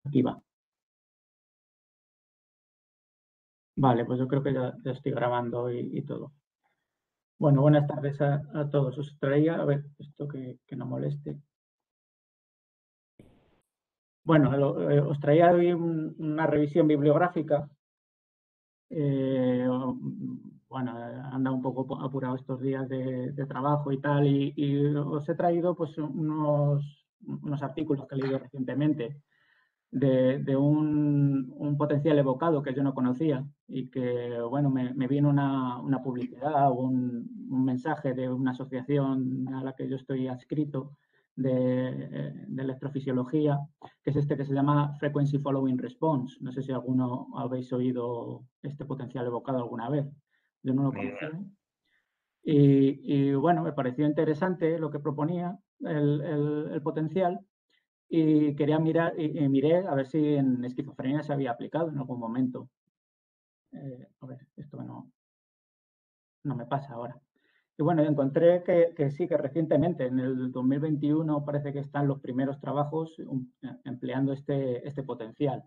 Aquí va. Vale, pues yo creo que ya estoy grabando y todo. Bueno, buenas tardes a todos. Os traía, a ver, esto que no moleste. Bueno, os traía hoy una revisión bibliográfica. Bueno, anda un poco apurado estos días de trabajo y tal, y os he traído pues unos artículos que he leído recientemente de un potencial evocado que yo no conocía y que, bueno, me vino una publicidad o un mensaje de una asociación a la que yo estoy adscrito de electrofisiología, que es este que se llama Frequency Following Response. No sé si alguno habéis oído este potencial evocado alguna vez. Yo no lo Ni idea. conocía. Bueno, me pareció interesante lo que proponía el potencial y quería mirar, y miré a ver si en esquizofrenia se había aplicado en algún momento. A ver, esto no me pasa ahora. Y bueno, encontré que sí, que recientemente, en el 2021, parece que están los primeros trabajos empleando este potencial.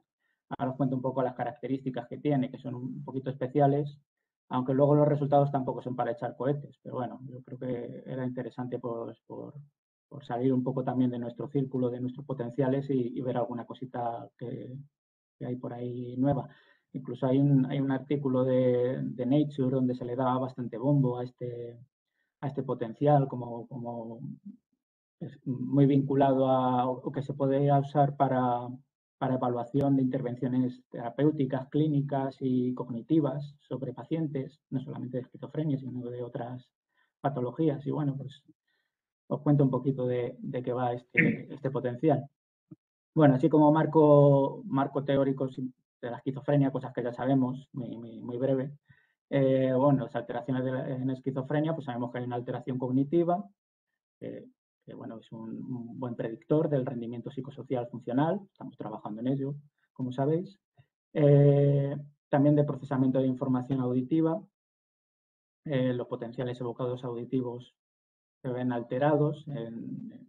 Ahora os cuento un poco las características que tiene, que son un poquito especiales, aunque luego los resultados tampoco son para echar cohetes. Pero bueno, yo creo que era interesante pues, por salir un poco también de nuestro círculo, de nuestros potenciales y ver alguna cosita que hay por ahí nueva. Incluso hay un artículo de Nature donde se le da bastante bombo a este potencial como muy vinculado a o que se puede usar para evaluación de intervenciones terapéuticas, clínicas y cognitivas sobre pacientes, no solamente de esquizofrenia, sino de otras patologías. Y bueno, pues os cuento un poquito de qué va este potencial. Bueno, así como marco teórico de la esquizofrenia, cosas que ya sabemos, muy breve. Bueno, las alteraciones en esquizofrenia, pues sabemos que hay una alteración cognitiva, que, que, bueno, es un buen predictor del rendimiento psicosocial funcional, estamos trabajando en ello, como sabéis. Eh, También de procesamiento de información auditiva, los potenciales evocados auditivos se ven alterados en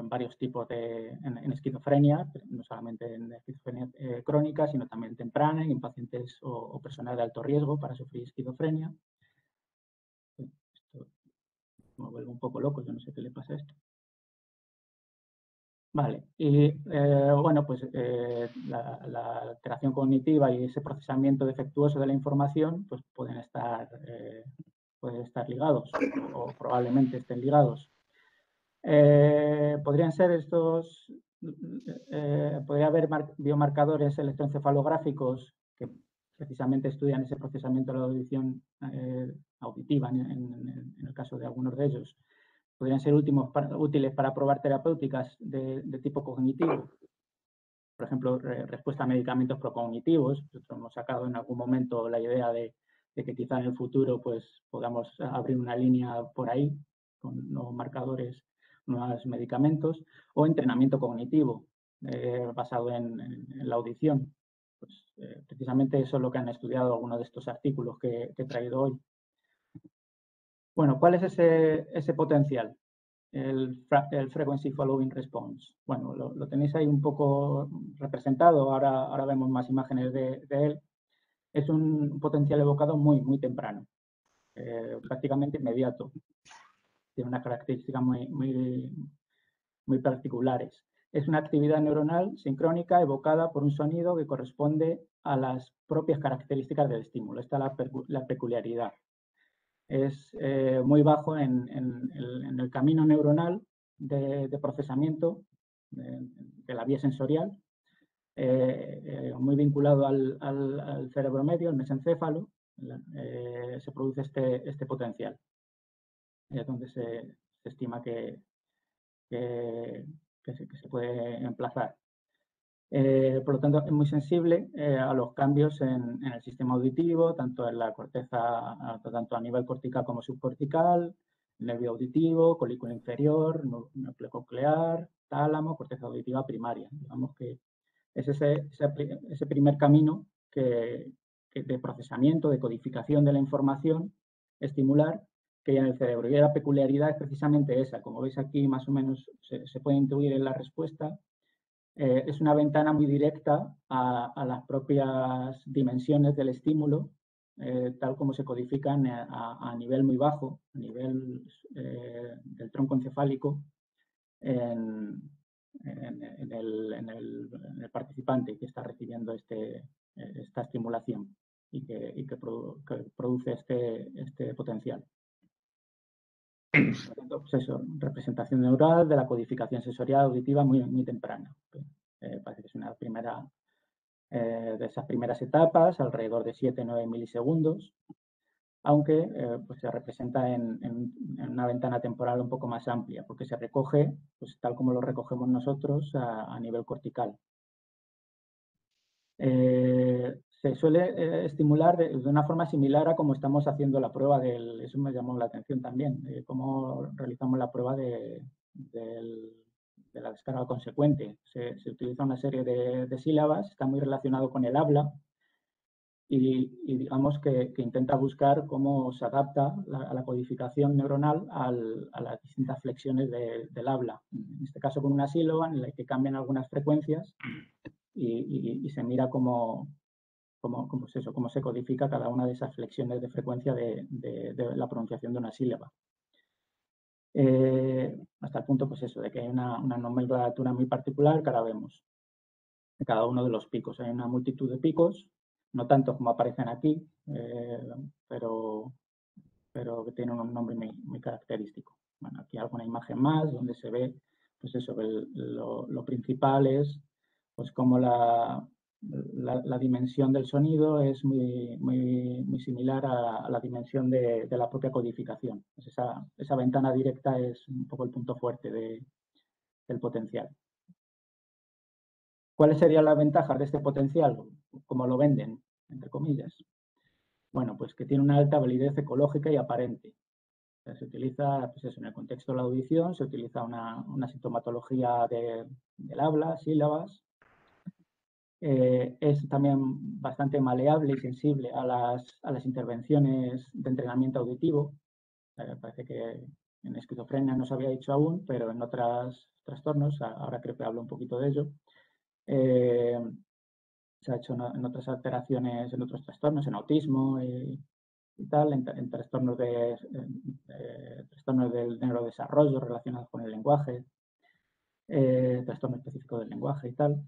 varios tipos en esquizofrenia, no solamente en esquizofrenia crónica, sino también temprana y en pacientes o personas de alto riesgo para sufrir esquizofrenia. Esto me vuelve un poco loco, yo no sé qué le pasa a esto. Vale, y bueno, pues la alteración cognitiva y ese procesamiento defectuoso de la información pues pueden estar ligados o probablemente estén ligados. Podrían ser estos, podría haber biomarcadores electroencefalográficos que precisamente estudian ese procesamiento de la audición auditiva en el caso de algunos de ellos. Podrían ser útiles para probar terapéuticas de tipo cognitivo, por ejemplo, respuesta a medicamentos procognitivos. Nosotros hemos sacado en algún momento la idea de que quizá en el futuro pues, podamos abrir una línea por ahí con nuevos marcadores, nuevos medicamentos, o entrenamiento cognitivo basado en la audición. Pues, precisamente eso es lo que han estudiado algunos de estos artículos que he traído hoy. Bueno, ¿cuál es ese potencial? El Frequency Following Response. Bueno, lo tenéis ahí un poco representado, ahora vemos más imágenes de él. Es un potencial evocado muy temprano, prácticamente inmediato. Tiene unas características muy particulares. Es una actividad neuronal sincrónica evocada por un sonido que corresponde a las propias características del estímulo. Esta es la peculiaridad. Es muy bajo en el camino neuronal de procesamiento de la vía sensorial, muy vinculado al cerebro medio, al mesencéfalo, se produce este potencial. Entonces se estima que, que se puede emplazar. Por lo tanto, es muy sensible a los cambios en el sistema auditivo, tanto en la corteza, tanto a nivel cortical como subcortical, nervio auditivo, colícula inferior, núcleo coclear, tálamo, corteza auditiva primaria. Digamos que es ese primer camino de procesamiento, de codificación de la información estimular que hay en el cerebro. Y la peculiaridad es precisamente esa. Como veis aquí, más o menos se puede intuir en la respuesta es una ventana muy directa a las propias dimensiones del estímulo, tal como se codifican a nivel muy bajo, a nivel del tronco encefálico, en el participante que está recibiendo esta estimulación y que produce este potencial. Pues eso, representación neural de la codificación sensorial auditiva muy temprana. Parece que es una de esas primeras etapas, alrededor de 7-9 milisegundos, aunque pues se representa en una ventana temporal un poco más amplia, porque se recoge, pues tal como lo recogemos nosotros, a nivel cortical. Se suele estimular de una forma similar a como estamos haciendo la prueba eso me llamó la atención también, cómo realizamos la prueba de la descarga consecuente. Se utiliza una serie de sílabas, está muy relacionado con el habla y digamos que intenta buscar cómo se adapta a la codificación neuronal a las distintas flexiones del habla. En este caso con una sílaba en la que cambian algunas frecuencias y se mira cómo se codifica cada una de esas flexiones de frecuencia de la pronunciación de una sílaba. Hasta el punto, pues eso, de que hay una nomenclatura muy particular que ahora vemos en cada uno de los picos. Hay una multitud de picos, no tanto como aparecen aquí, pero que tienen un nombre muy característico. Bueno, aquí alguna imagen más donde se ve, pues eso, lo principal es, pues como la dimensión del sonido es muy similar a la dimensión de la propia codificación. Pues esa ventana directa es un poco el punto fuerte del potencial. ¿Cuáles serían las ventajas de este potencial? ¿Cómo lo venden, entre comillas? Bueno, pues que tiene una alta validez ecológica y aparente. O sea, se utiliza, pues eso, en el contexto de la audición, se utiliza una sintomatología del habla, sílabas. Es también bastante maleable y sensible a las intervenciones de entrenamiento auditivo. Parece que en esquizofrenia no se había dicho aún, pero en otros trastornos, ahora creo que hablo un poquito de ello, se ha hecho en otras alteraciones, en otros trastornos, en autismo y tal, en trastornos del neurodesarrollo relacionados con el lenguaje, trastorno específico del lenguaje y tal.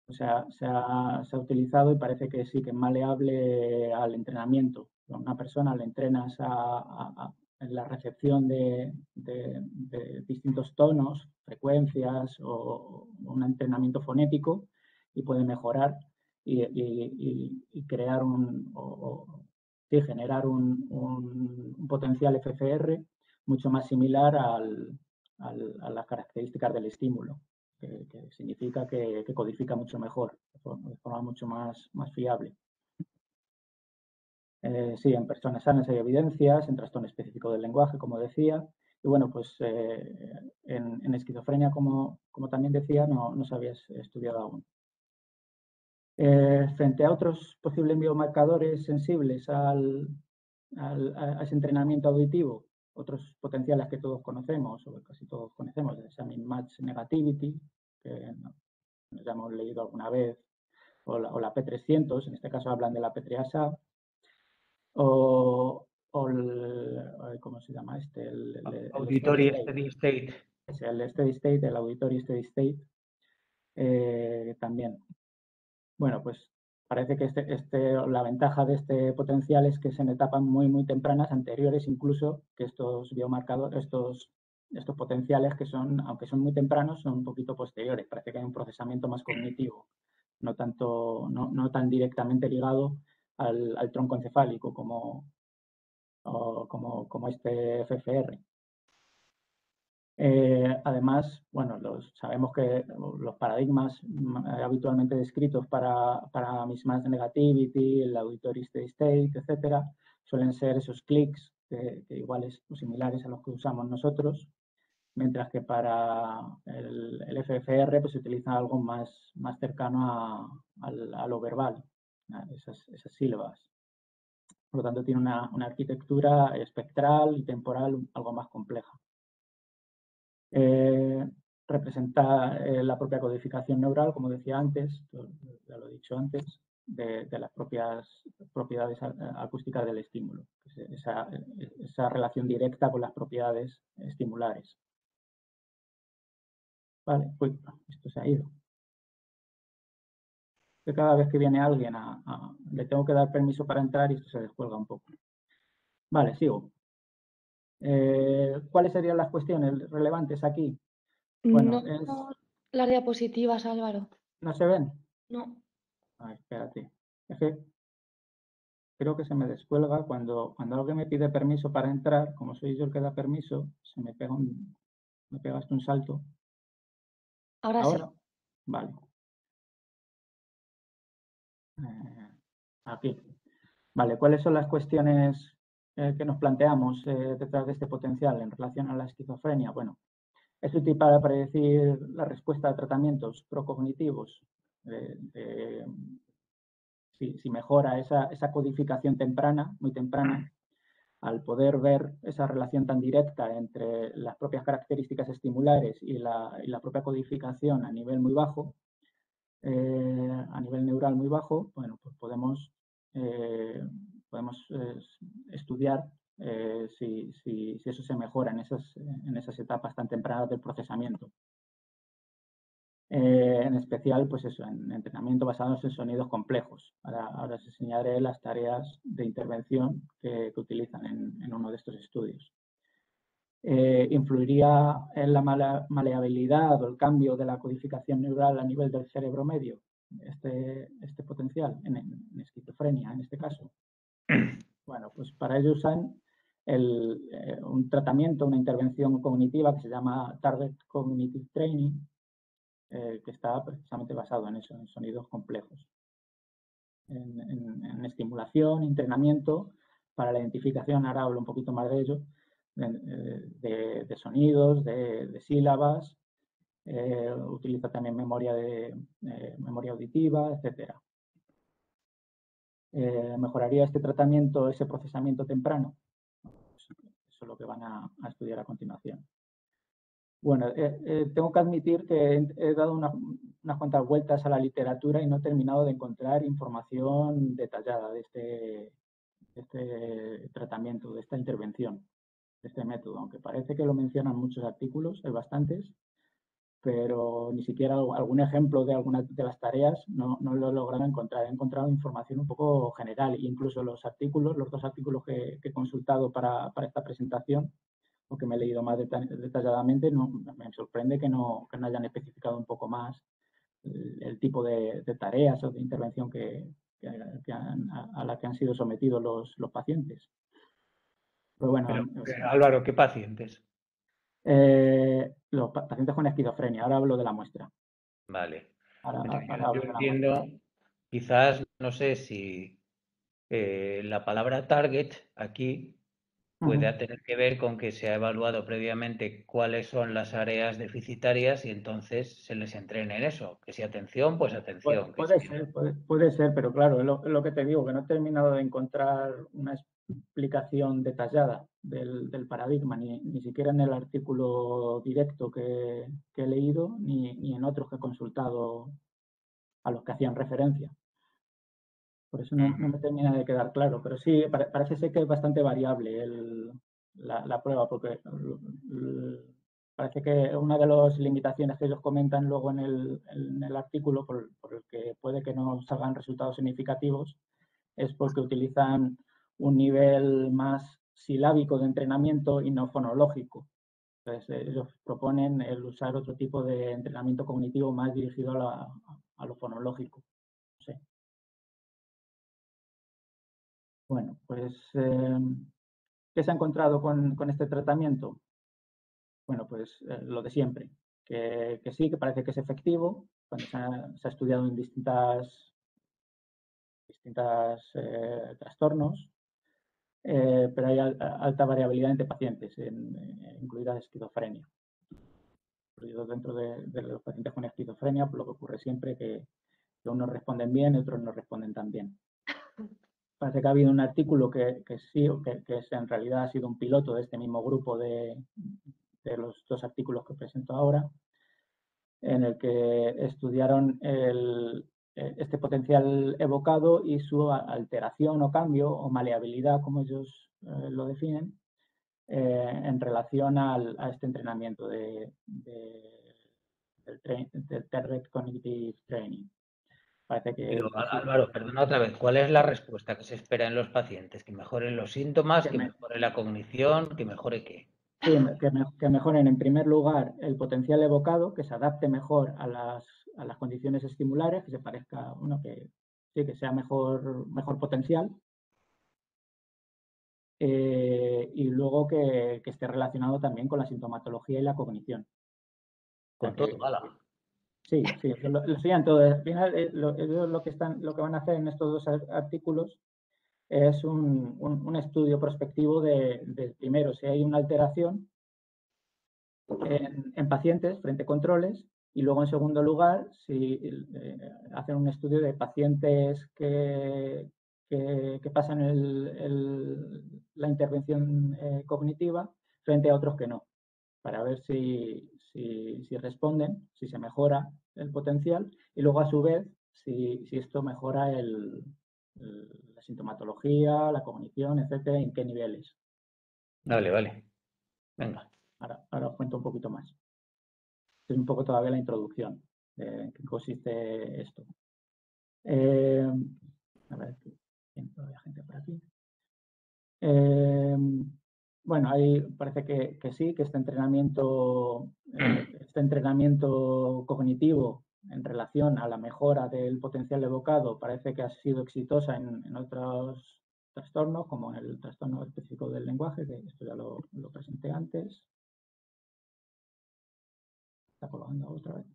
O sea, se ha utilizado y parece que sí, que es maleable al entrenamiento. A una persona le entrenas en la recepción de distintos tonos, frecuencias o un entrenamiento fonético y puede mejorar y crear generar un potencial FFR mucho más similar a las características del estímulo, que significa que codifica mucho mejor, de forma mucho más fiable. Sí, en personas sanas hay evidencias, en trastorno específico del lenguaje, como decía, y bueno, pues en esquizofrenia, como también decía, no se había estudiado aún. Frente a otros posibles biomarcadores sensibles a ese entrenamiento auditivo, otros potenciales que todos conocemos, o casi todos conocemos, el Examine Match Negativity, que ya hemos leído alguna vez, o la P300, en este caso hablan de la P3ASA, o ¿cómo se llama este? El Auditory Steady State. Es el Steady State, el Auditory Steady State, también. Bueno, pues parece que la ventaja de este potencial es que es en etapas muy tempranas, anteriores incluso, que estos biomarcadores, estos potenciales que son, aunque son muy tempranos, son un poquito posteriores. Parece que hay un procesamiento más cognitivo, no tan directamente ligado al tronco encefálico como este FFR. Además, bueno, sabemos que los paradigmas habitualmente descritos para mismatch negativity, el auditory steady state, etcétera, suelen ser esos clics que iguales o similares a los que usamos nosotros, mientras que para el FFR pues, se utiliza algo más cercano a lo verbal, a esas sílabas. Por lo tanto, tiene una arquitectura espectral y temporal algo más compleja. representa la propia codificación neural, como decía antes, ya lo he dicho antes, de las propias propiedades acústicas del estímulo, esa relación directa con las propiedades estimulares. Vale, uy, esto se ha ido. Que cada vez que viene alguien le tengo que dar permiso para entrar y esto se descuelga un poco. Vale, sigo. ¿Cuáles serían las cuestiones relevantes aquí? Bueno, No las diapositivas, Álvaro. ¿no se ven? No. Ay, espérate. Es que creo que se me descuelga cuando alguien me pide permiso para entrar, como soy yo el que da permiso, se me pega hasta un salto. Ahora sí. Ahora, vale. Aquí. Vale, ¿cuáles son las cuestiones que nos planteamos detrás de este potencial en relación a la esquizofrenia? Bueno, es útil para predecir la respuesta a tratamientos procognitivos, si mejora esa codificación temprana, muy temprana, al poder ver esa relación tan directa entre las propias características estimulares y la propia codificación a nivel muy bajo, a nivel neural muy bajo, bueno, pues podemos estudiar si eso se mejora en esas etapas tan tempranas del procesamiento. En especial, pues eso, en entrenamiento basados en sonidos complejos. Ahora os enseñaré las tareas de intervención que utilizan en uno de estos estudios. ¿Influiría en la maleabilidad o el cambio de la codificación neural a nivel del cerebro medio este potencial en esquizofrenia, en este caso? Bueno, pues para ello usan un tratamiento, una intervención cognitiva que se llama Target Cognitive Training, que está precisamente basado en eso, en sonidos complejos, en estimulación, entrenamiento para la identificación, ahora hablo un poquito más de ello, de sonidos, de sílabas, utiliza también memoria auditiva, etc. ¿Mejoraría este tratamiento ese procesamiento temprano? Eso es lo que van a estudiar a continuación. Bueno, tengo que admitir que he dado unas cuantas vueltas a la literatura y no he terminado de encontrar información detallada de este tratamiento, de esta intervención, de este método, aunque parece que lo mencionan muchos artículos, hay bastantes, pero ni siquiera algún ejemplo de alguna de las tareas no lo he logrado encontrar. He encontrado información un poco general, incluso los dos artículos que he consultado para esta presentación, o que me he leído más detalladamente, me sorprende que no hayan especificado un poco más el tipo de tareas o de intervención a la que han sido sometidos los pacientes. Pero bueno, Álvaro, ¿qué pacientes? los pacientes con esquizofrenia, ahora hablo de la muestra. Vale. Ahora Yo entiendo, quizás, no sé si la palabra target aquí puede tener que ver con que se ha evaluado previamente cuáles son las áreas deficitarias y entonces se les entrene en eso. Que si atención, pues atención. Puede ser, pero claro, es lo que te digo, que no he terminado de encontrar una explicación detallada del paradigma, ni siquiera en el artículo directo que he leído, ni en otros que he consultado a los que hacían referencia. Por eso no me termina de quedar claro, pero sí, parece ser que es bastante variable la prueba, porque parece que una de las limitaciones que ellos comentan luego en el artículo, por el que puede que no salgan resultados significativos, es porque utilizan un nivel más silábico de entrenamiento y no fonológico. Entonces, ellos proponen el usar otro tipo de entrenamiento cognitivo más dirigido a lo fonológico. Sí. Bueno, pues, ¿qué se ha encontrado con este tratamiento? Bueno, pues lo de siempre, que sí, que parece que es efectivo, cuando se ha estudiado en distintas trastornos, pero hay alta variabilidad entre pacientes, incluida esquizofrenia. Incluidos dentro de los pacientes con esquizofrenia, por lo que ocurre siempre que unos responden bien y otros no responden tan bien. Parece que ha habido un artículo que sí, que en realidad ha sido un piloto de este mismo grupo de los dos artículos que presento ahora, en el que estudiaron este potencial evocado y su alteración o cambio o maleabilidad, como ellos lo definen, en relación a este entrenamiento del Target Cognitive Training. Parece que... Pero, Álvaro, perdona otra vez, ¿cuál es la respuesta que se espera en los pacientes? ¿Que mejoren los síntomas, que mejore la cognición, que mejore qué? Sí, que mejoren en primer lugar el potencial evocado, que se adapte mejor a las condiciones estimulares, que se parezca, bueno, que sea mejor potencial. Y luego que esté relacionado también con la sintomatología y la cognición. Con todo, ala. Sí, lo enseñan todo. Al final, lo que van a hacer en estos dos artículos es un estudio prospectivo de primero, si hay una alteración en pacientes frente a controles, y luego, en segundo lugar, si hacen un estudio de pacientes que pasan la intervención cognitiva frente a otros que no, para ver si responden, si se mejora el potencial, y luego, a su vez, si esto mejora la sintomatología, la cognición, etcétera, en qué niveles. Vale. Venga. Ahora os cuento un poquito más. Es un poco todavía la introducción de en qué consiste esto. A ver, ¿tiene todavía gente por aquí? Bueno, ahí parece que sí, que este entrenamiento cognitivo en relación a la mejora del potencial evocado parece que ha sido exitosa en otros trastornos, como en el trastorno específico del lenguaje, que esto ya lo presenté antes. Está colgando otra vez.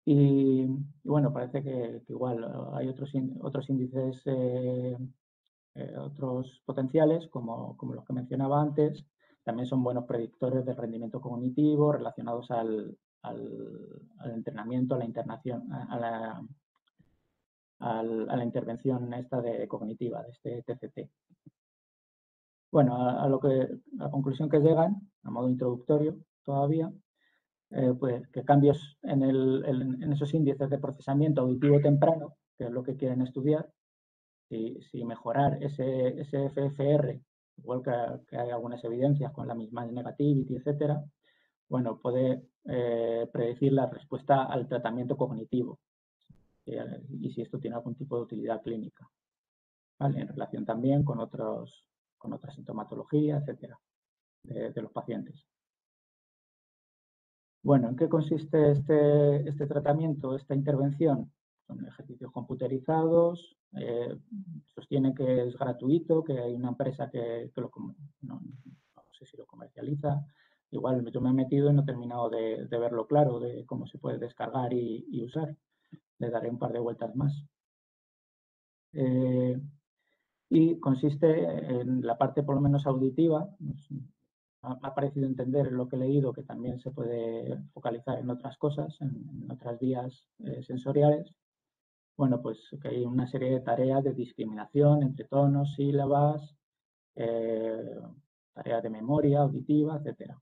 Y bueno, parece que igual hay otros índices, otros potenciales, como los que mencionaba antes, también son buenos predictores del rendimiento cognitivo relacionados al entrenamiento, a la internación, a la intervención esta cognitiva, de este TCT. Bueno, a la conclusión que llegan, a modo introductorio todavía, pues que cambios en esos índices de procesamiento auditivo temprano, que es lo que quieren estudiar, si mejorar ese FFR, igual que hay algunas evidencias con la misma negativity, etcétera, bueno, puede predecir la respuesta al tratamiento cognitivo y si esto tiene algún tipo de utilidad clínica, ¿vale? En relación también con otra sintomatología, etcétera, de los pacientes. Bueno, ¿en qué consiste este tratamiento, esta intervención? Son ejercicios computerizados, sostiene que es gratuito, que hay una empresa que no sé si lo comercializa. Igual yo me he metido y no he terminado de verlo claro, de cómo se puede descargar y usar. Le daré un par de vueltas más. Y consiste en la parte por lo menos auditiva. Me ha parecido entender lo que he leído, que también se puede focalizar en otras cosas, en otras vías sensoriales. Bueno, pues que hay una serie de tareas de discriminación entre tonos, sílabas, tareas de memoria auditiva, etcétera.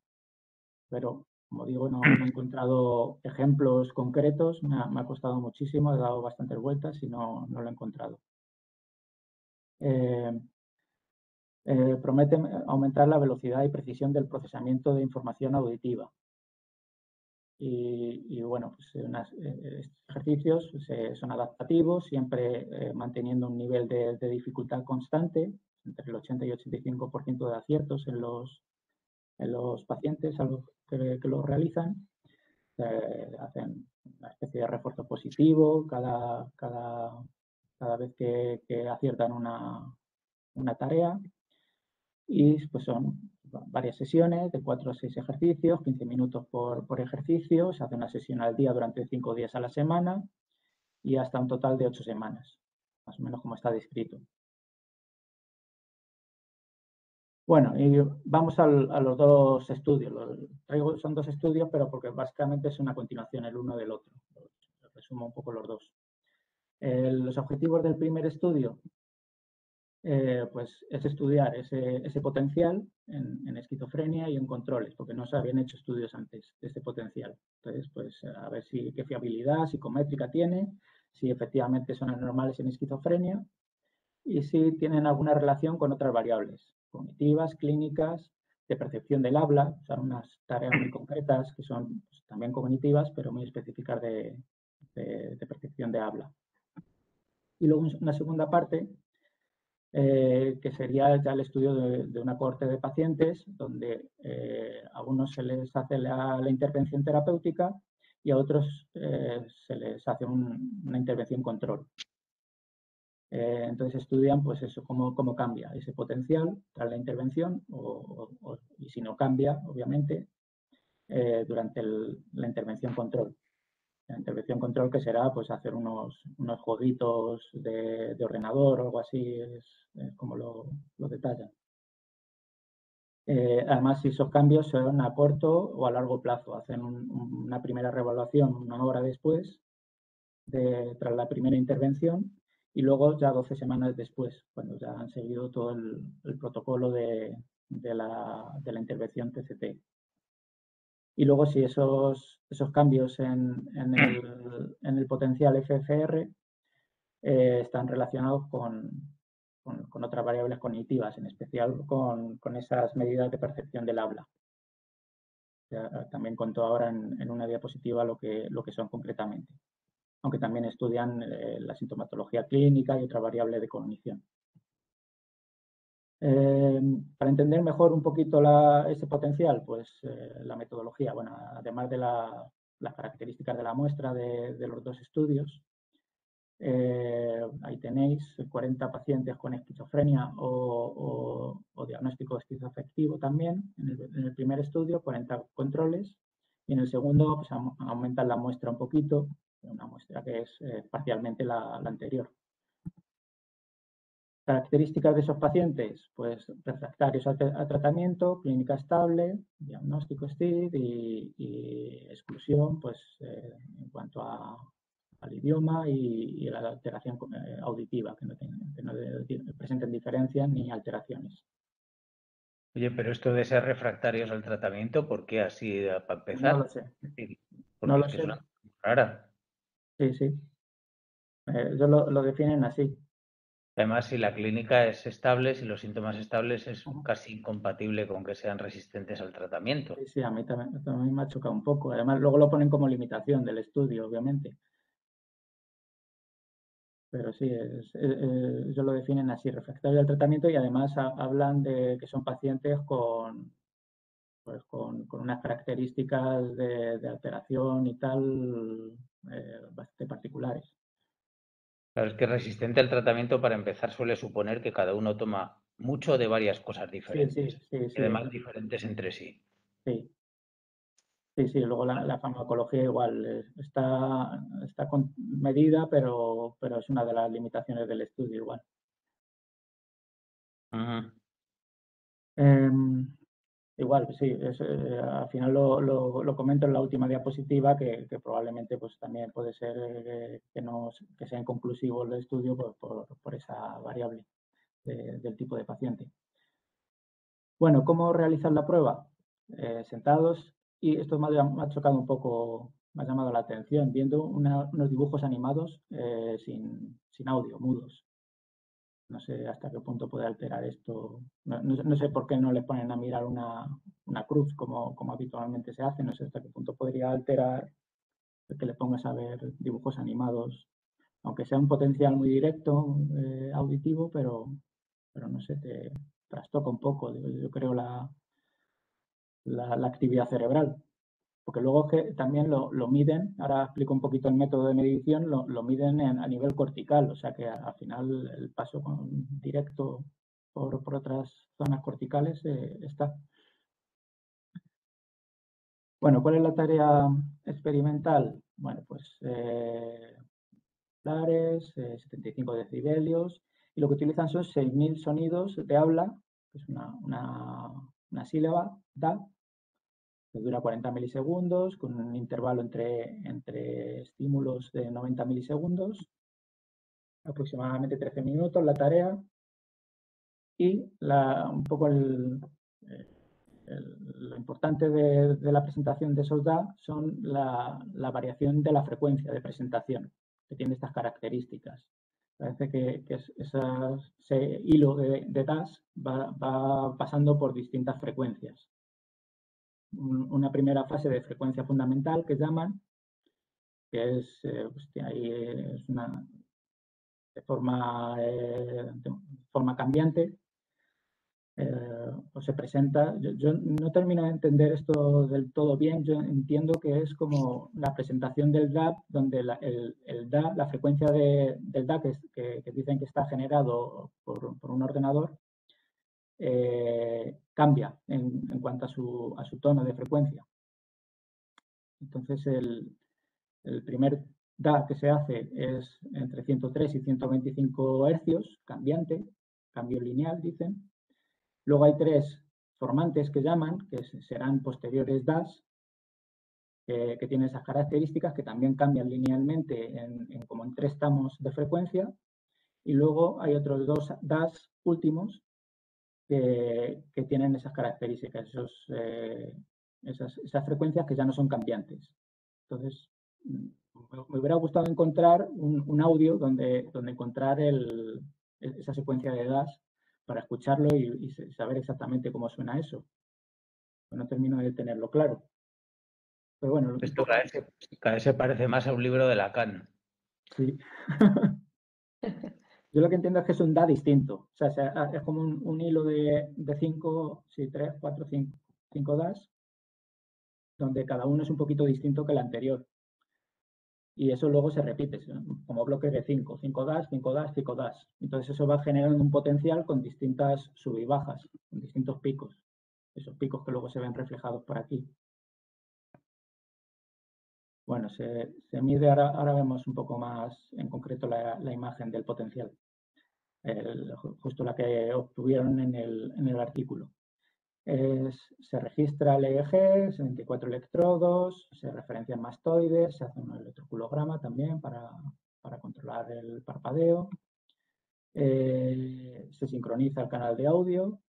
Pero, como digo, no he encontrado ejemplos concretos, me ha costado muchísimo, he dado bastantes vueltas y no lo he encontrado. Promete aumentar la velocidad y precisión del procesamiento de información auditiva. Y bueno, pues estos ejercicios son adaptativos, siempre manteniendo un nivel de dificultad constante, entre el 80 y 85% de aciertos en los pacientes a los que lo realizan. Hacen una especie de refuerzo positivo cada vez que aciertan una tarea. Y pues son varias sesiones de 4 a 6 ejercicios, 15 minutos por ejercicio. Se hace una sesión al día durante 5 días a la semana y hasta un total de 8 semanas, más o menos como está descrito. Bueno, y vamos a los dos estudios. Son dos estudios, pero porque básicamente es una continuación el uno del otro. Resumo un poco los dos. Los objetivos del primer estudio pues es estudiar ese potencial en esquizofrenia y en controles, porque no se habían hecho estudios antes de este potencial. Entonces, pues a ver qué fiabilidad psicométrica tiene, si efectivamente son anormales en esquizofrenia y si tienen alguna relación con otras variables cognitivas, clínicas, de percepción del habla. Son unas tareas muy concretas que son pues, también cognitivas, pero muy específicas de percepción de habla. Y luego una segunda parte, que sería ya el estudio de una cohorte de pacientes, donde a unos se les hace la intervención terapéutica y a otros se les hace una intervención control. Entonces estudian pues eso, cómo cambia ese potencial tras la intervención y si no cambia, obviamente, durante la intervención control. La intervención control que será pues hacer unos jueguitos de ordenador o algo así, es como lo detallan. Además, si esos cambios son a corto o a largo plazo, hacen una primera reevaluación una hora después, tras la primera intervención, y luego ya 12 semanas después, cuando ya han seguido todo el protocolo de la intervención TCT. Y luego si esos cambios en el potencial FFR están relacionados con otras variables cognitivas, en especial con esas medidas de percepción del habla. Ya, también contó ahora en una diapositiva lo que son concretamente, aunque también estudian la sintomatología clínica y otra variable de cognición. Para entender mejor un poquito ese potencial, pues la metodología, bueno, además de las características de la muestra de los dos estudios, ahí tenéis 40 pacientes con esquizofrenia o diagnóstico esquizoafectivo también, en el primer estudio, 40 controles, y en el segundo pues, aumentan la muestra un poquito, una muestra que es parcialmente la anterior. Características de esos pacientes, pues refractarios a tratamiento, clínica estable, diagnóstico STID y exclusión, pues en cuanto al idioma y la alteración auditiva, que no presenten diferencias ni alteraciones. Oye, pero esto de ser refractarios al tratamiento, ¿por qué así para empezar? No lo sé. Porque No lo es que sé. es una cosa rara. Sí, sí. Ellos lo definen así. Además, si la clínica es estable, si los síntomas estables, es casi incompatible con que sean resistentes al tratamiento. Sí, sí, a mí también me ha chocado un poco. Además, luego lo ponen como limitación del estudio, obviamente. Pero sí, ellos lo definen así, refractario al tratamiento, y además hablan de que son pacientes con unas características de alteración y tal bastante particulares. Claro, es que resistente al tratamiento, para empezar, suele suponer que cada uno toma mucho de varias cosas diferentes, Sí, y además diferentes entre sí. Sí. Sí, luego la farmacología igual está medida, pero es una de las limitaciones del estudio igual. Igual, sí, al final lo comento en la última diapositiva, que probablemente pues, también puede ser que sea inconclusivo el estudio por esa variable del tipo de paciente. Bueno, ¿cómo realizar la prueba? Sentados, y esto me ha chocado un poco, me ha llamado la atención, viendo unos dibujos animados sin audio, mudos. No sé hasta qué punto puede alterar esto. No sé por qué no le ponen a mirar una cruz como habitualmente se hace. No sé hasta qué punto podría alterar que le pongas a ver dibujos animados, aunque sea un potencial muy directo auditivo, pero no sé, te trastoca un poco, yo creo, la actividad cerebral. Porque luego que también lo miden, ahora explico un poquito el método de medición, lo miden a nivel cortical, o sea que al final el paso directo por otras zonas corticales está. Bueno, ¿cuál es la tarea experimental? Bueno, pues lares, 75 decibelios, y lo que utilizan son 6.000 sonidos de habla, que es una sílaba, da, que dura 40 milisegundos, con un intervalo entre estímulos de 90 milisegundos, aproximadamente 13 minutos la tarea, Y un poco lo importante de la presentación de esos DAC son la variación de la frecuencia de presentación, que tiene estas características. Parece que ese hilo de DAS va pasando por distintas frecuencias. Una primera fase de frecuencia fundamental que llaman, que es, ahí es de forma cambiante, o se presenta. Yo no termino de entender esto del todo bien. Yo entiendo que es como la presentación del DAC, donde el DAC, la frecuencia del DAC que dicen que está generado por un ordenador, cambia en cuanto a su tono de frecuencia. Entonces, el primer DAC que se hace es entre 103 y 125 hercios, cambiante, cambio lineal, dicen. Luego hay 3 formantes que llaman, que serán posteriores DAS, que tienen esas características, que también cambian linealmente como en 3 tramos de frecuencia. Y luego hay otros 2 DAS últimos que tienen esas características, esas frecuencias que ya no son cambiantes. Entonces, me hubiera gustado encontrar un audio donde encontrar esa secuencia de DAS para escucharlo y saber exactamente cómo suena eso. No termino de tenerlo claro. Pero bueno, esto cada vez se parece más a un libro de Lacan. Sí. Yo lo que entiendo es que es un DA distinto. O sea, es como un hilo de 5, 3, 4, 5 DAs, donde cada uno es un poquito distinto que el anterior. Y eso luego se repite, como bloques de 5 DAs, 5 DAs, 5 DAs. Entonces eso va generando un potencial con distintas sub y bajas, con distintos picos. Esos picos que luego se ven reflejados por aquí. Bueno, se mide, ahora vemos un poco más en concreto la imagen del potencial. Justo la que obtuvieron en el artículo. Se registra el EEG, 74 electrodos, se referencian mastoides, se hace un electroculograma también para controlar el parpadeo, se sincroniza el canal de audio,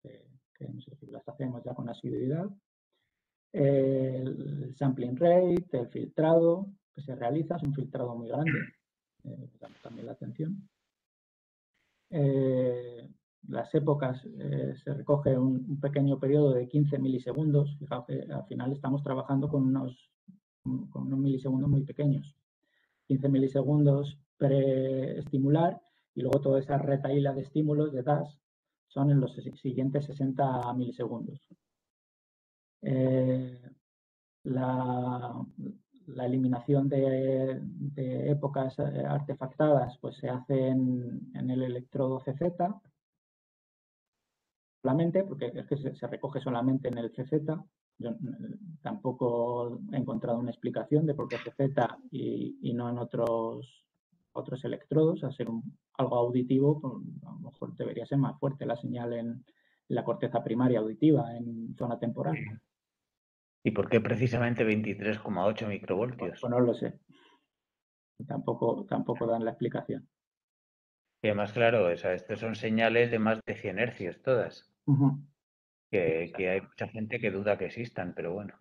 que no sé si las hacemos ya con asiduidad, el sampling rate, el filtrado que se realiza, es un filtrado muy grande, llama también la atención. Las épocas, se recoge un pequeño periodo de 15 milisegundos. Fijaos que al final estamos trabajando con unos milisegundos muy pequeños. 15 milisegundos preestimular y luego toda esa retahíla de estímulos de DAS son en los siguientes 60 milisegundos. La eliminación de épocas artefactadas pues se hace en el electrodo CZ, solamente, porque es que se recoge solamente en el CZ. Yo tampoco he encontrado una explicación de por qué CZ y no en otros electrodos. Al ser algo auditivo, pues, a lo mejor debería ser más fuerte la señal en la corteza primaria auditiva, en zona temporal. ¿Y por qué precisamente 23,8 microvoltios? Pues no lo sé. Tampoco dan la explicación. Y además, claro, estas son señales de más de 100 hercios todas. Que hay mucha gente que duda que existan, pero bueno.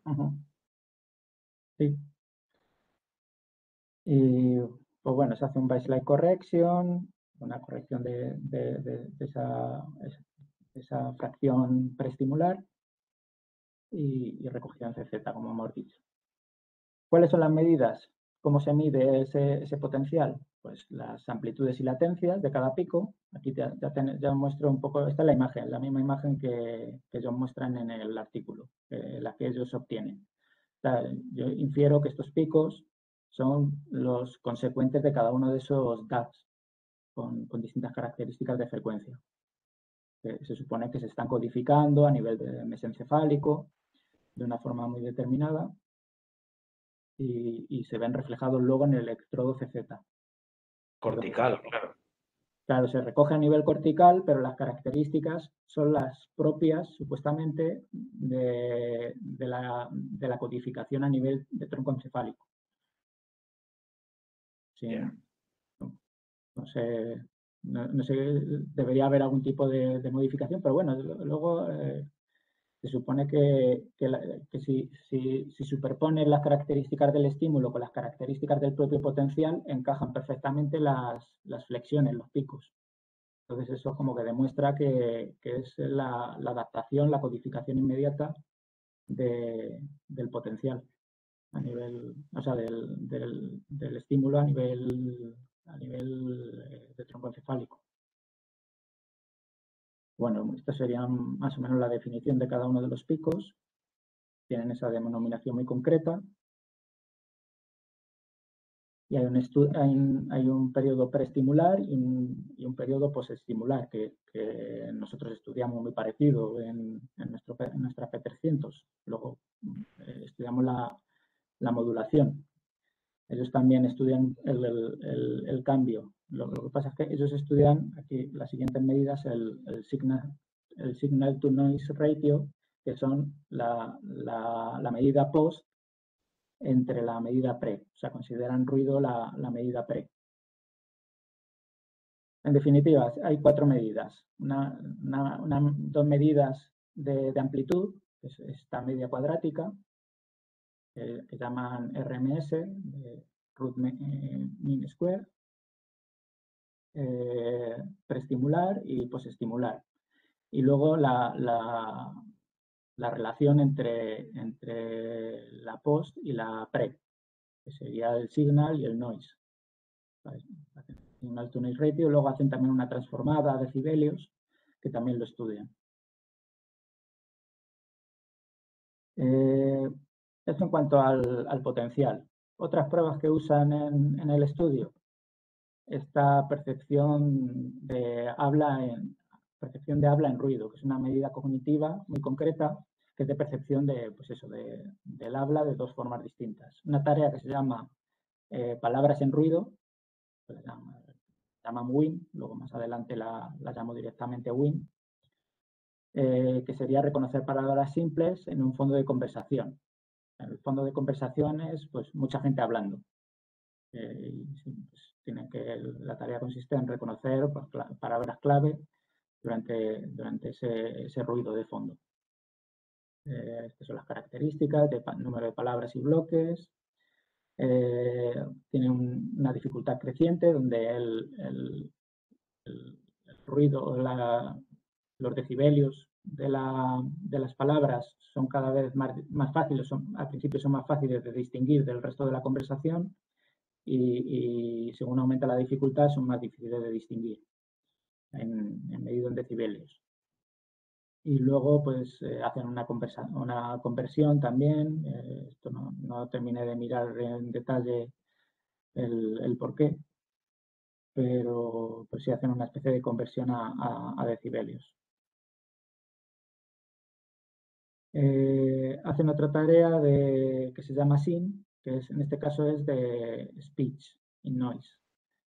Sí. Y pues bueno, se hace un baseline correction, una corrección de esa fracción preestimular y recogida en CZ, como hemos dicho. ¿Cuáles son las medidas? ¿Cómo se mide ese potencial? Pues las amplitudes y latencias de cada pico. Aquí ya muestro un poco, esta es la imagen, la misma imagen que ellos muestran en el artículo, la que ellos obtienen. O sea, yo infiero que estos picos son los consecuentes de cada uno de esos DATs con distintas características de frecuencia. Se supone que se están codificando a nivel de mesencefálico de una forma muy determinada y se ven reflejados luego en el electrodo CZ. Cortical, claro. Claro, se recoge a nivel cortical, pero las características son las propias, supuestamente, de la codificación a nivel de tronco encefálico. Sí, no sé no sé, debería haber algún tipo de modificación, pero bueno, luego se supone que si superpones las características del estímulo con las características del propio potencial, encajan perfectamente las flexiones, los picos. Entonces eso como que demuestra que es la adaptación, la codificación inmediata del potencial a nivel, o sea, del estímulo a nivel de tronco encefálico. Bueno, esta sería más o menos la definición de cada uno de los picos. Tienen esa denominación muy concreta. Y hay un periodo preestimular y un periodo posestimular que nosotros estudiamos muy parecido en nuestra P300. Luego estudiamos la modulación. Ellos también estudian el cambio. Lo que pasa es que ellos estudian aquí las siguientes medidas, el signal to noise ratio, que son la medida post entre la medida pre. O sea, consideran ruido la medida pre. En definitiva, hay 4 medidas. Dos medidas de amplitud, que es esta media cuadrática, que llaman RMS, root mean square, preestimular y posestimular. Y luego la relación entre la post y la pre, que sería el signal y el noise. Signal to noise ratio. Luego hacen también una transformada a decibelios, que también lo estudian. Esto en cuanto al potencial. Otras pruebas que usan en el estudio, esta percepción de habla en ruido, que es una medida cognitiva muy concreta, que es de percepción del habla de dos formas distintas. Una tarea que se llama palabras en ruido, que se llaman WIN, luego más adelante la llamo directamente WIN, que sería reconocer palabras simples en un fondo de conversación. En el fondo de conversación es pues, mucha gente hablando. Pues, la tarea consiste en reconocer pues, palabras clave durante ese ruido de fondo. Estas son las características de número de palabras y bloques. Tiene una dificultad creciente donde el ruido, los decibelios de las palabras son cada vez más fáciles, al principio son más fáciles de distinguir del resto de la conversación y según aumenta la dificultad son más difíciles de distinguir medido en decibelios. Y luego pues hacen una conversión también, esto no terminé de mirar en detalle el por qué, pero pues sí hacen una especie de conversión a decibelios. Hacen otra tarea que se llama SIN, que en este caso es de Speech in Noise.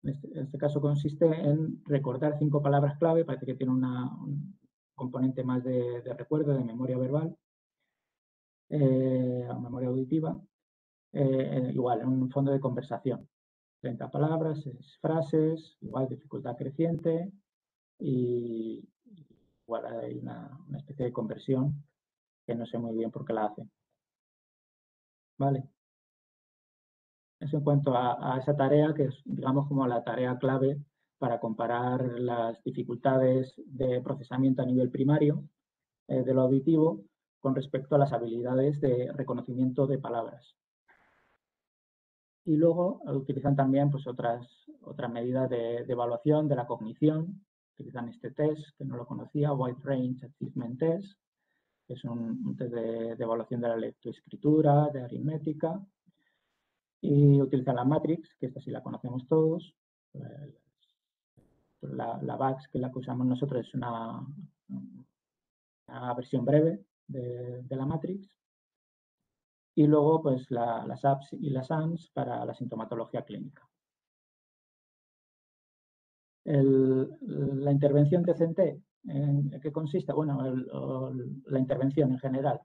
En este caso consiste en recordar 5 palabras clave, parece que tiene un componente más de recuerdo, de memoria verbal, o memoria auditiva, igual, en un fondo de conversación. 30 palabras, frases, igual dificultad creciente y igual hay una especie de conversión que no sé muy bien por qué la hacen. Vale. Eso en cuanto a esa tarea, que es, digamos, como la tarea clave para comparar las dificultades de procesamiento a nivel primario de lo auditivo con respecto a las habilidades de reconocimiento de palabras. Y luego utilizan también pues, otras medidas de evaluación de la cognición. Utilizan este test, que no lo conocía, Wide Range Achievement Test, que es un test de evaluación de la lectoescritura, de aritmética. Y utilizan la Matrix, que esta sí la conocemos todos. La VAX, que es la que usamos nosotros, es una versión breve de la Matrix. Y luego, pues, las APS y las ANS para la sintomatología clínica. La intervención TCT, ¿en qué consiste? Bueno, la intervención en general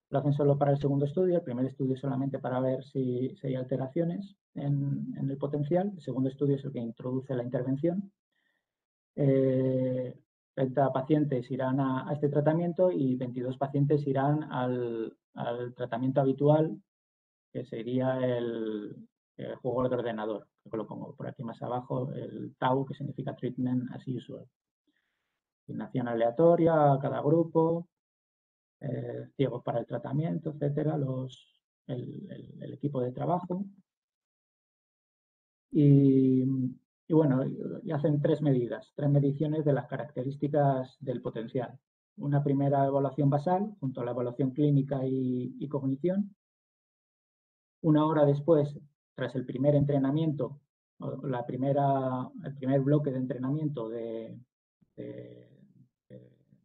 lo hacen solo para el segundo estudio, el primer estudio solamente para ver si hay alteraciones en el potencial, el segundo estudio es el que introduce la intervención 30 pacientes irán a este tratamiento y 22 pacientes irán al tratamiento habitual, que sería el juego de ordenador, que lo pongo por aquí más abajo, el TAU, que significa Treatment as Usual. Asignación aleatoria a cada grupo, ciegos para el tratamiento, etcétera, el equipo de trabajo. Y bueno, y hacen tres mediciones de las características del potencial. Una primera evaluación basal, junto a la evaluación clínica y cognición. Una hora después, tras el primer entrenamiento, el primer bloque de entrenamiento de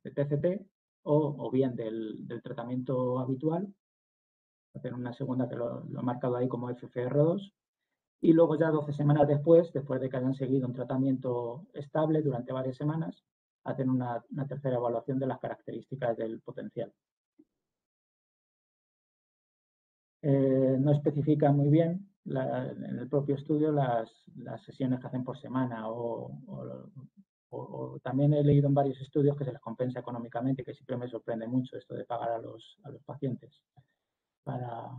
TCT o bien del tratamiento habitual, hacer una segunda que lo he marcado ahí como FFR2, y luego ya 12 semanas después de que hayan seguido un tratamiento estable durante varias semanas, hacen una tercera evaluación de las características del potencial. No especifica muy bien en el propio estudio las sesiones que hacen por semana o también he leído en varios estudios que se les compensa económicamente, que siempre me sorprende mucho esto de pagar a los pacientes para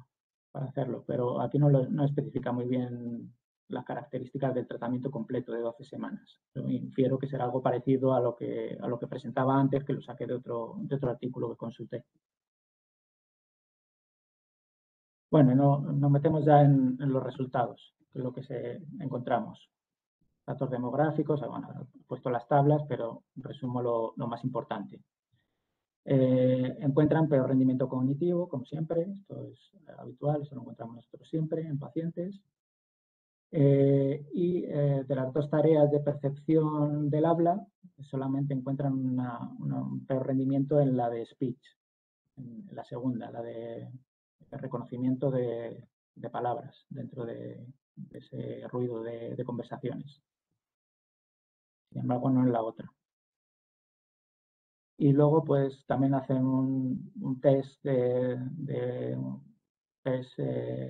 hacerlo, pero aquí no especifica muy bien las características del tratamiento completo de 12 semanas. Yo infiero que será algo parecido a lo que presentaba antes, que lo saqué de otro artículo que consulté. Bueno, nos metemos ya en los resultados, que es lo que encontramos. Datos demográficos, bueno, he puesto las tablas, pero resumo lo más importante. Encuentran peor rendimiento cognitivo, como siempre, esto es habitual, eso lo encontramos nosotros siempre en pacientes. Y de las dos tareas de percepción del habla, solamente encuentran un peor rendimiento en la de speech, en la segunda, la de reconocimiento de palabras dentro de ese ruido de conversaciones. Sin embargo, no en la otra. Y luego, pues, también hacen un test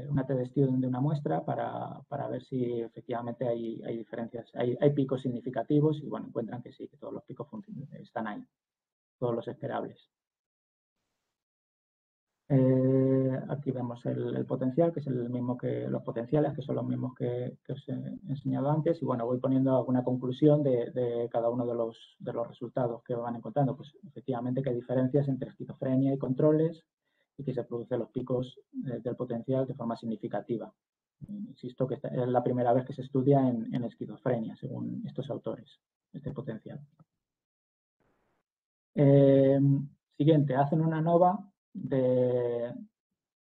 una test de una muestra para ver si efectivamente hay diferencias, hay picos significativos y, bueno, encuentran que sí, que todos los picos están ahí, todos los esperables. Aquí vemos el potencial, que es el mismo que los potenciales, que son los mismos que os he enseñado antes. Y bueno, voy poniendo alguna conclusión de cada uno de los resultados que van encontrando. Pues efectivamente que hay diferencias entre esquizofrenia y controles y que se producen los picos del potencial de forma significativa. Insisto que esta es la primera vez que se estudia en esquizofrenia, según estos autores, este potencial. Siguiente, hacen una ANOVA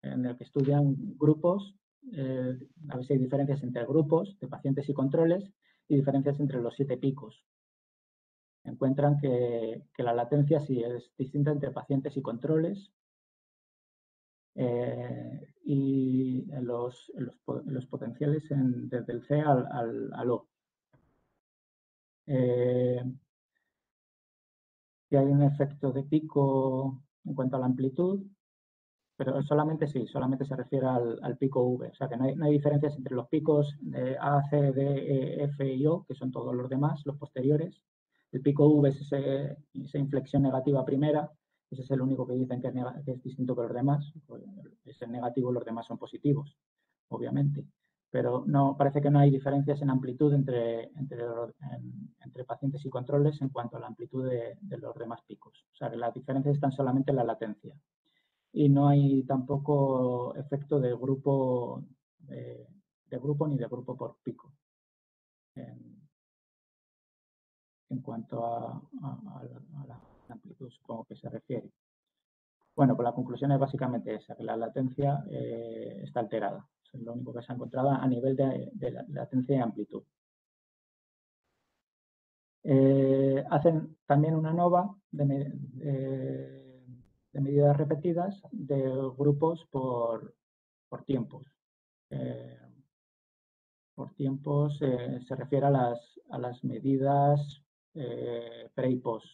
en el que estudian grupos, a ver si hay diferencias entre grupos de pacientes y controles y diferencias entre los 7 picos. Encuentran que la latencia sí es distinta entre pacientes y controles y los potenciales desde el C al O. Si hay un efecto de pico en cuanto a la amplitud, pero solamente se refiere al pico V, o sea que no hay diferencias entre los picos de A, C, D, E, F y O, que son todos los demás, los posteriores. El pico V es esa inflexión negativa primera, ese es el único que dicen que es distinto que los demás, es el negativo y los demás son positivos, obviamente. Pero parece que no hay diferencias en amplitud entre pacientes y controles en cuanto a la amplitud de los demás picos. O sea que las diferencias están solamente en la latencia. Y no hay tampoco efecto de grupo ni de grupo por pico en cuanto a la amplitud, supongo que se refiere. Bueno, pues la conclusión es básicamente esa, que la latencia está alterada. Es lo único que se ha encontrado a nivel de latencia y amplitud. Hacen también una ANOVA de medidas repetidas de grupos por tiempos. Por tiempos se refiere a las medidas pre y post.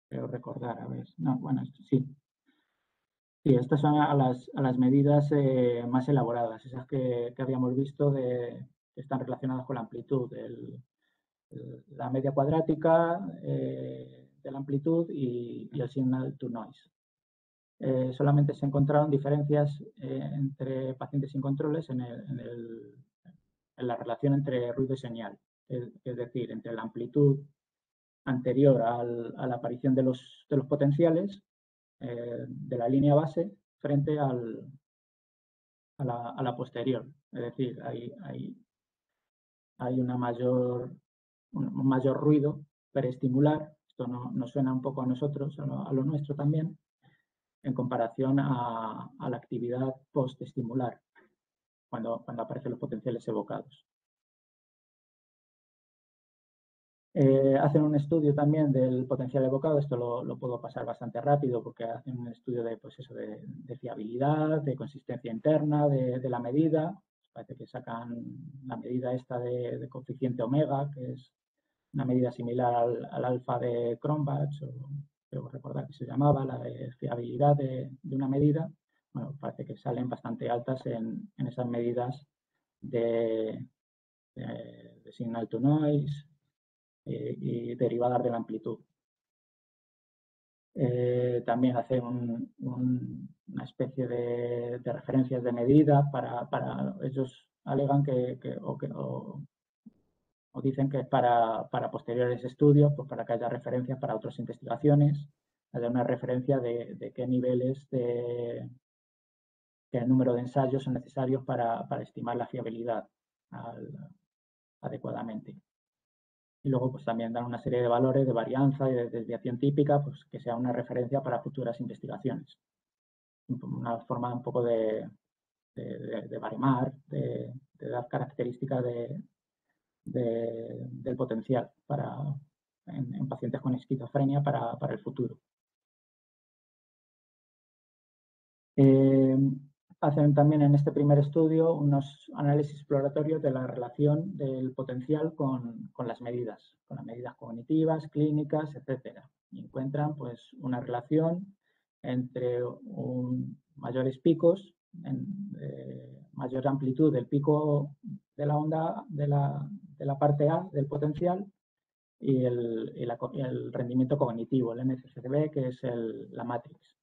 Creo recordar, a ver. No, bueno, sí. Sí, estas son a las medidas más elaboradas, esas que habíamos visto que están relacionadas con la amplitud, la media cuadrática de la amplitud y el signal to noise. Solamente se encontraron diferencias entre pacientes sin controles en la relación entre ruido y señal, es decir, entre la amplitud anterior a la aparición de los potenciales de la línea base frente a la posterior. Es decir, hay un mayor ruido perestimular. Esto nos suena un poco a nosotros, a lo nuestro también, en comparación a la actividad postestimular, cuando aparecen los potenciales evocados. Hacen un estudio también del potencial evocado. Esto lo puedo pasar bastante rápido porque hacen un estudio de, pues eso, de fiabilidad, de consistencia interna de la medida. Parece que sacan la medida esta de coeficiente omega, que es una medida similar al alfa de Cronbach, o creo recordar que se llamaba, la de fiabilidad de una medida. Bueno, parece que salen bastante altas en esas medidas de signal to noise y derivadas de la amplitud. También hacen una especie de referencias de medida para ellos alegan o dicen que es para posteriores estudios, pues para que haya referencias para otras investigaciones, haya una referencia de qué niveles qué número de ensayos son necesarios para estimar la fiabilidad adecuadamente. Y luego pues también dan una serie de valores de varianza y de desviación típica, pues que sea una referencia para futuras investigaciones. Una forma un poco de baremar, de dar características del potencial en pacientes con esquizofrenia para el futuro. Hacen también en este primer estudio unos análisis exploratorios de la relación del potencial con las medidas cognitivas, clínicas, etcétera. Y encuentran pues una relación entre mayores picos, mayor amplitud del pico de la onda de la parte A del potencial y el rendimiento cognitivo, el MCCB, que es la matrix.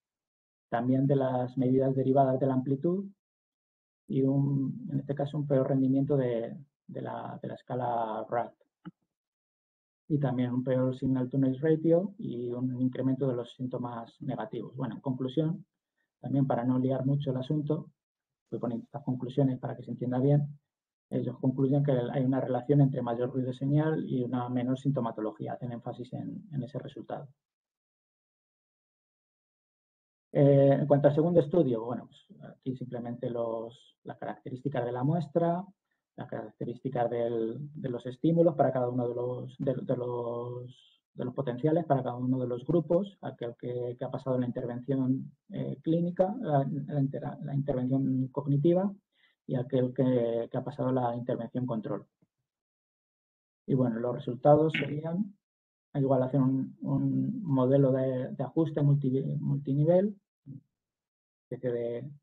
También de las medidas derivadas de la amplitud y en este caso un peor rendimiento de la escala RAT. Y también un peor signal to noise ratio y un incremento de los síntomas negativos. Bueno, en conclusión, también para no liar mucho el asunto, voy poniendo estas conclusiones para que se entienda bien. Ellos concluyen que hay una relación entre mayor ruido de señal y una menor sintomatología. Hacen énfasis en ese resultado. En cuanto al segundo estudio, bueno, pues aquí simplemente las características de la muestra, las características de los estímulos para cada uno de los potenciales, para cada uno de los grupos, aquel que ha pasado la intervención clínica, la intervención cognitiva y aquel que ha pasado la intervención control. Y bueno, los resultados serían, igual hacen un modelo de ajuste multinivel,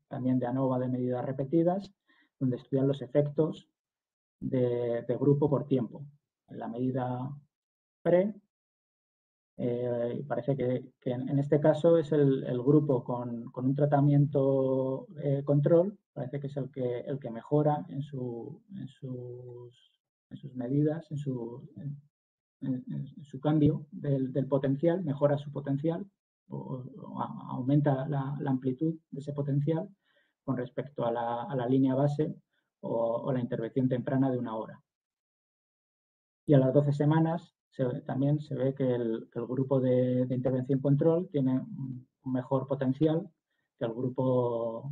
también de ANOVA de medidas repetidas, donde estudian los efectos de grupo por tiempo. En la medida pre, parece que en este caso es el grupo con un tratamiento control, parece que es el que mejora en sus medidas, en su cambio del potencial, mejora su potencial o aumenta la amplitud de ese potencial con respecto a la línea base o la intervención temprana de 1 hora. Y a las 12 semanas también se ve que el grupo de intervención control tiene un mejor potencial que el grupo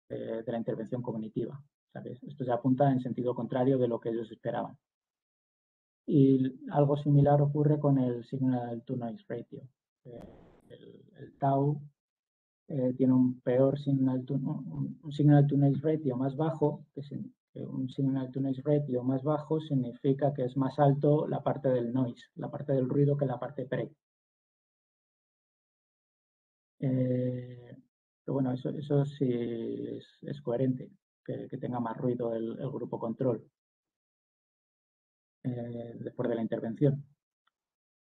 de la intervención cognitiva. ¿Sabes? Esto ya apunta en sentido contrario de lo que ellos esperaban. Y algo similar ocurre con el signal to noise ratio. El tau tiene un peor signal to noise ratio más bajo, que un signal to noise ratio más bajo significa que es más alto la parte del noise, la parte del ruido, que la parte pre. Pero bueno, eso sí es coherente, que tenga más ruido el grupo control. después de la intervención.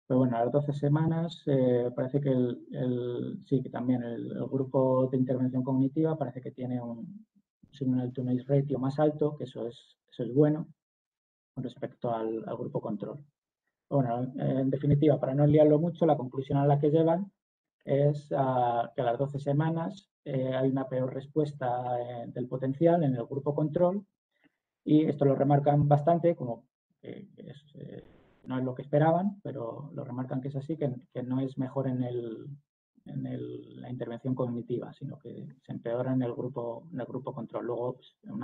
Pero bueno, a las 12 semanas parece que sí, que también el grupo de intervención cognitiva parece que tiene un signal to noise ratio más alto, que eso es bueno con respecto al grupo control. Bueno, en definitiva, para no liarlo mucho, la conclusión a la que llevan es que a las 12 semanas hay una peor respuesta del potencial en el grupo control, y esto lo remarcan bastante, como no es lo que esperaban, pero lo remarcan que es así, que no es mejor en la intervención cognitiva, sino que se empeora en el grupo control. Luego, pues, en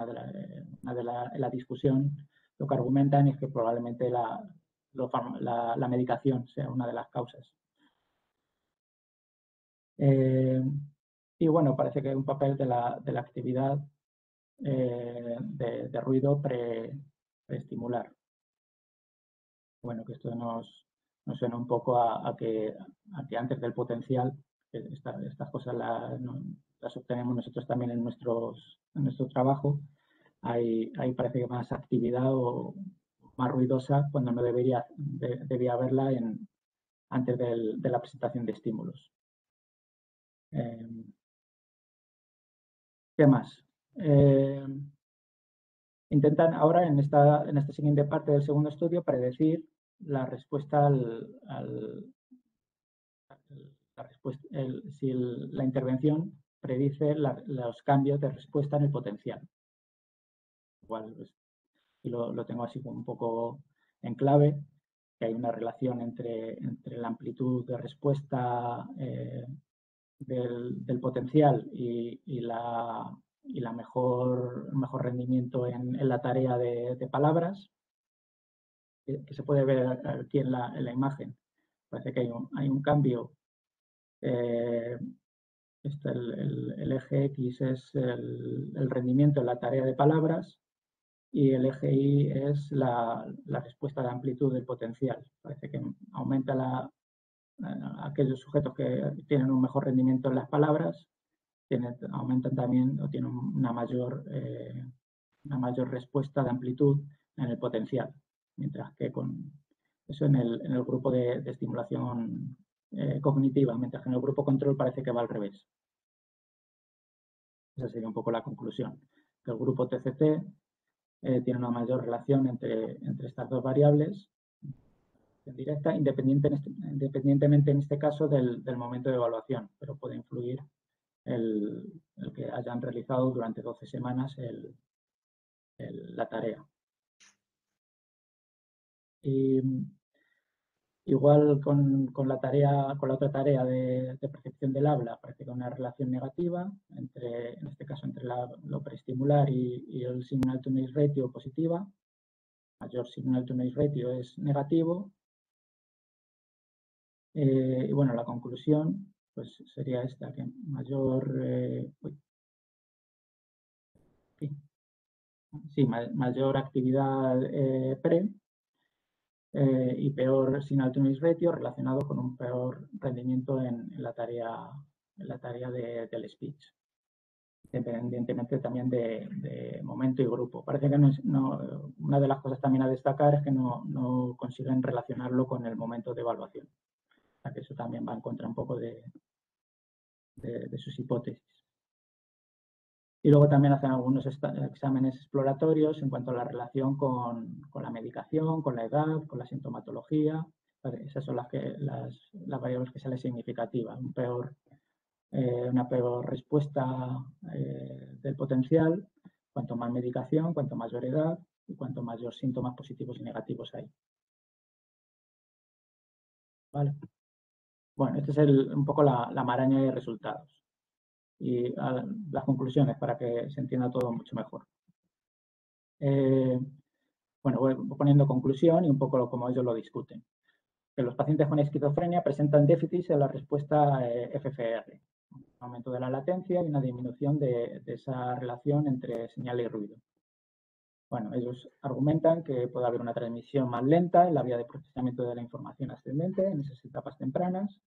la discusión, lo que argumentan es que probablemente la medicación sea una de las causas. Y bueno, parece que hay un papel de la actividad de ruido preestimular. Bueno, que esto nos suena un poco a que antes del potencial, estas cosas las obtenemos nosotros también en nuestro trabajo. Hay parece que más actividad o más ruidosa cuando no debía haberla antes de la presentación de estímulos. ¿Qué más? Intentan ahora, en esta siguiente parte del segundo estudio, predecir la respuesta si la intervención predice los cambios de respuesta en el potencial. Igual, pues, y lo tengo así como un poco en clave, que hay una relación entre la amplitud de respuesta del potencial y la mejor rendimiento en la tarea de palabras, que se puede ver aquí en la imagen. Parece que hay un cambio. El eje X es el rendimiento en la tarea de palabras, y el eje Y es la respuesta de amplitud del potencial. Parece que aumenta aquellos sujetos que tienen un mejor rendimiento en las palabras, aumentan también o tienen una mayor respuesta de amplitud en el potencial, mientras que con eso en el grupo de estimulación cognitiva, mientras que en el grupo control parece que va al revés. Esa sería un poco la conclusión, que el grupo TCT tiene una mayor relación entre estas dos variables en directa, independientemente en este caso del momento de evaluación, pero puede influir el que hayan realizado durante 12 semanas la tarea. Y igual con la otra tarea de percepción del habla, parece que hay una relación negativa en este caso entre lo preestimular y el signal to noise ratio positiva. Mayor signal to noise ratio es negativo. Y bueno, la conclusión pues sería esta, que mayor actividad pre y peor signal to noise ratio relacionado con un peor rendimiento en la tarea del speech, independientemente también de momento y grupo. Parece que una de las cosas también a destacar es que no consiguen relacionarlo con el momento de evaluación. O sea que eso también va en contra un poco de sus hipótesis. Y luego también hacen algunos exámenes exploratorios en cuanto a la relación con la medicación, con la edad, con la sintomatología. Esas son las variables que salen significativas. Una peor respuesta del potencial, cuanto más medicación, cuanto mayor edad y cuanto mayor síntomas positivos y negativos hay. ¿Vale? Bueno, esta es un poco la maraña de resultados y las conclusiones para que se entienda todo mucho mejor. Bueno, voy poniendo conclusión y un poco como ellos lo discuten. Que los pacientes con esquizofrenia presentan déficits en la respuesta FFR, un aumento de la latencia y una disminución de esa relación entre señal y ruido. Bueno, ellos argumentan que puede haber una transmisión más lenta en la vía de procesamiento de la información ascendente en esas etapas tempranas,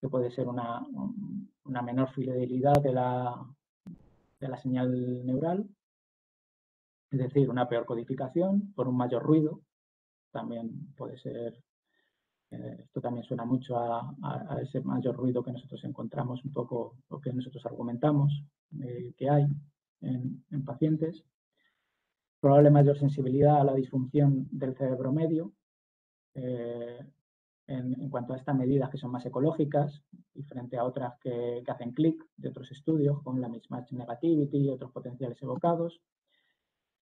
que puede ser una menor fidelidad de la señal neural, es decir, una peor codificación por un mayor ruido, también puede ser, esto también suena mucho a ese mayor ruido que nosotros encontramos, un poco lo que nosotros argumentamos que hay en pacientes. Probable mayor sensibilidad a la disfunción del cerebro medio, en cuanto a estas medidas que son más ecológicas y frente a otras que hacen clic de otros estudios, con la mismatch negativity y otros potenciales evocados,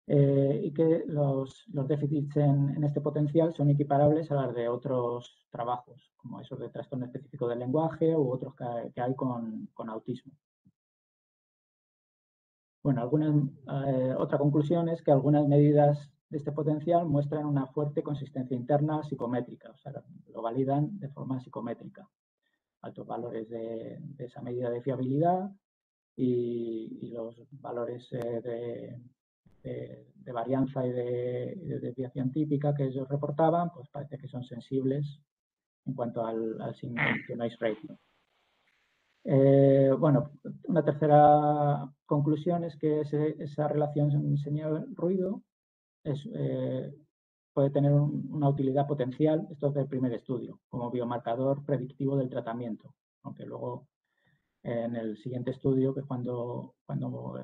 y que los déficits en este potencial son equiparables a los de otros trabajos, como esos de trastorno específico del lenguaje u otros que hay con autismo. Bueno, otra conclusión es que algunas medidas de este potencial muestran una fuerte consistencia interna psicométrica, o sea, lo validan de forma psicométrica. Altos valores de esa medida de fiabilidad y los valores de varianza y de desviación típica que ellos reportaban, pues parece que son sensibles en cuanto al noise ratio. Bueno, una tercera conclusión es que esa relación señal-ruido puede tener una utilidad potencial, esto es del primer estudio, como biomarcador predictivo del tratamiento, aunque luego en el siguiente estudio, que es cuando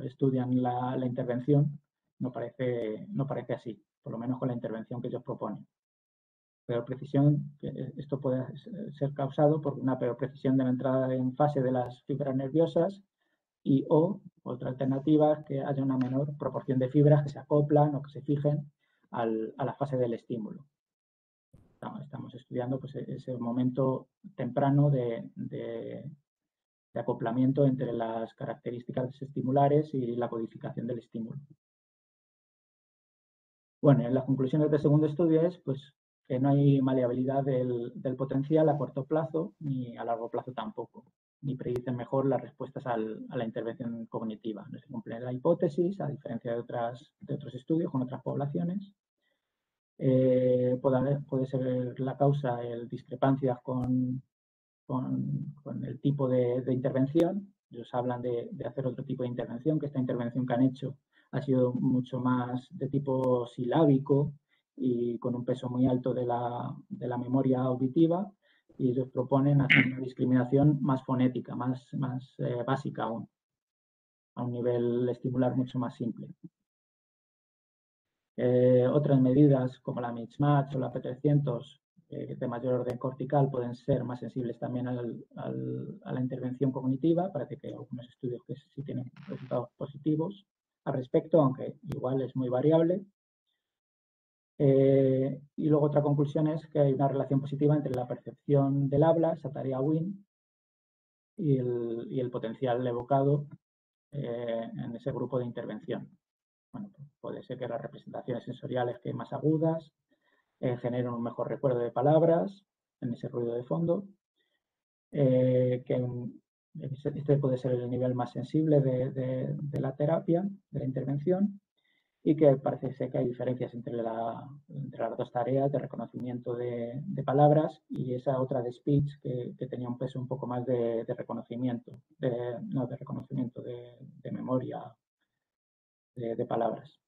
estudian la intervención, no parece así, por lo menos con la intervención que ellos proponen. Peor precisión, esto puede ser causado por una peor precisión de la entrada en fase de las fibras nerviosas y otra alternativa es que haya una menor proporción de fibras que se acoplan o que se fijen a la fase del estímulo. Estamos estudiando pues, ese momento temprano de acoplamiento entre las características estimulares y la codificación del estímulo. Bueno, en las conclusiones del segundo estudio es pues, que no hay maleabilidad del potencial a corto plazo ni a largo plazo tampoco, ni predicen mejor las respuestas a la intervención cognitiva. No se cumple la hipótesis, a diferencia de otros estudios con otras poblaciones. Puede ser la causa discrepancias con el tipo de intervención. Ellos hablan de hacer otro tipo de intervención, que esta intervención que han hecho ha sido mucho más de tipo silábico y con un peso muy alto de la memoria auditiva, y ellos proponen hacer una discriminación más fonética, más básica aún, a un nivel estimular mucho más simple. Otras medidas como la mismatch o la P300 de mayor orden cortical pueden ser más sensibles también a la intervención cognitiva. Parece que hay algunos estudios que sí tienen resultados positivos al respecto, aunque igual es muy variable. Y luego otra conclusión es que hay una relación positiva entre la percepción del habla, esa tarea WIN, y el potencial evocado en ese grupo de intervención. Bueno, pues puede ser que las representaciones sensoriales que más agudas generen un mejor recuerdo de palabras en ese ruido de fondo, que este puede ser el nivel más sensible de la terapia, de la intervención, y que parece ser que hay diferencias entre las dos tareas de reconocimiento de palabras y esa otra de speech que tenía un peso un poco más de reconocimiento, de memoria de palabras.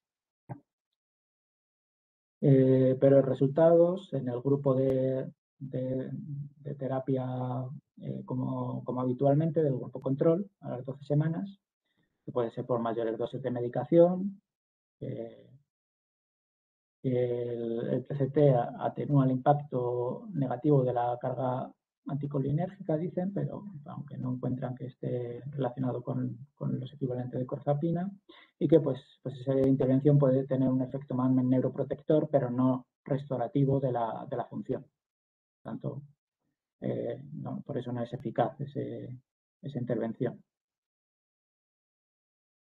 Pero resultados en el grupo de terapia como habitualmente del grupo control a las 12 semanas, que puede ser por mayores dosis de medicación. El PCT atenúa el impacto negativo de la carga anticolinérgica, dicen, pero aunque no encuentran que esté relacionado con los equivalentes de corzapina, y que pues esa intervención puede tener un efecto más neuroprotector, pero no restaurativo de la función. Por tanto, por eso no es eficaz esa intervención.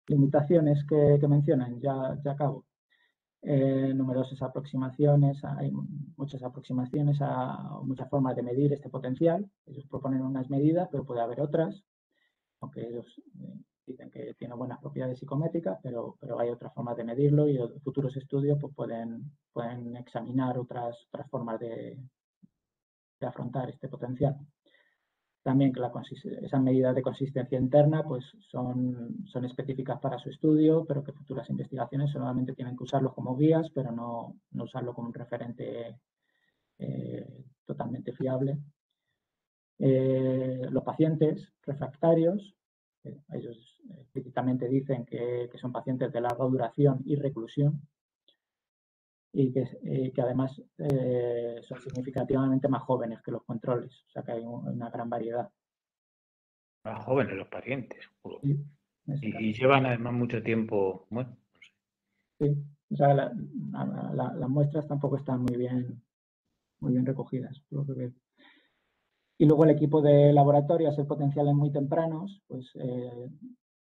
Limitaciones que mencionan, ya acabo. Numerosas aproximaciones, hay muchas aproximaciones muchas formas de medir este potencial. Ellos proponen unas medidas, pero puede haber otras, aunque ellos dicen que tiene buenas propiedades psicométricas, pero hay otras formas de medirlo y futuros estudios pues, pueden examinar otras formas de afrontar este potencial. también que esas medidas de consistencia interna pues son específicas para su estudio, pero que futuras investigaciones solamente tienen que usarlos como guías, pero no usarlo como un referente totalmente fiable. Los pacientes refractarios, ellos explícitamente dicen que son pacientes de larga duración y reclusión, y que además son significativamente más jóvenes que los controles, o sea que hay una gran variedad. Más jóvenes los pacientes. Sí, y llevan además mucho tiempo, bueno, no sé. Sí, o sea, las muestras tampoco están muy bien recogidas, por lo que veo. Y luego el equipo de laboratorio, a ser potenciales muy tempranos, pues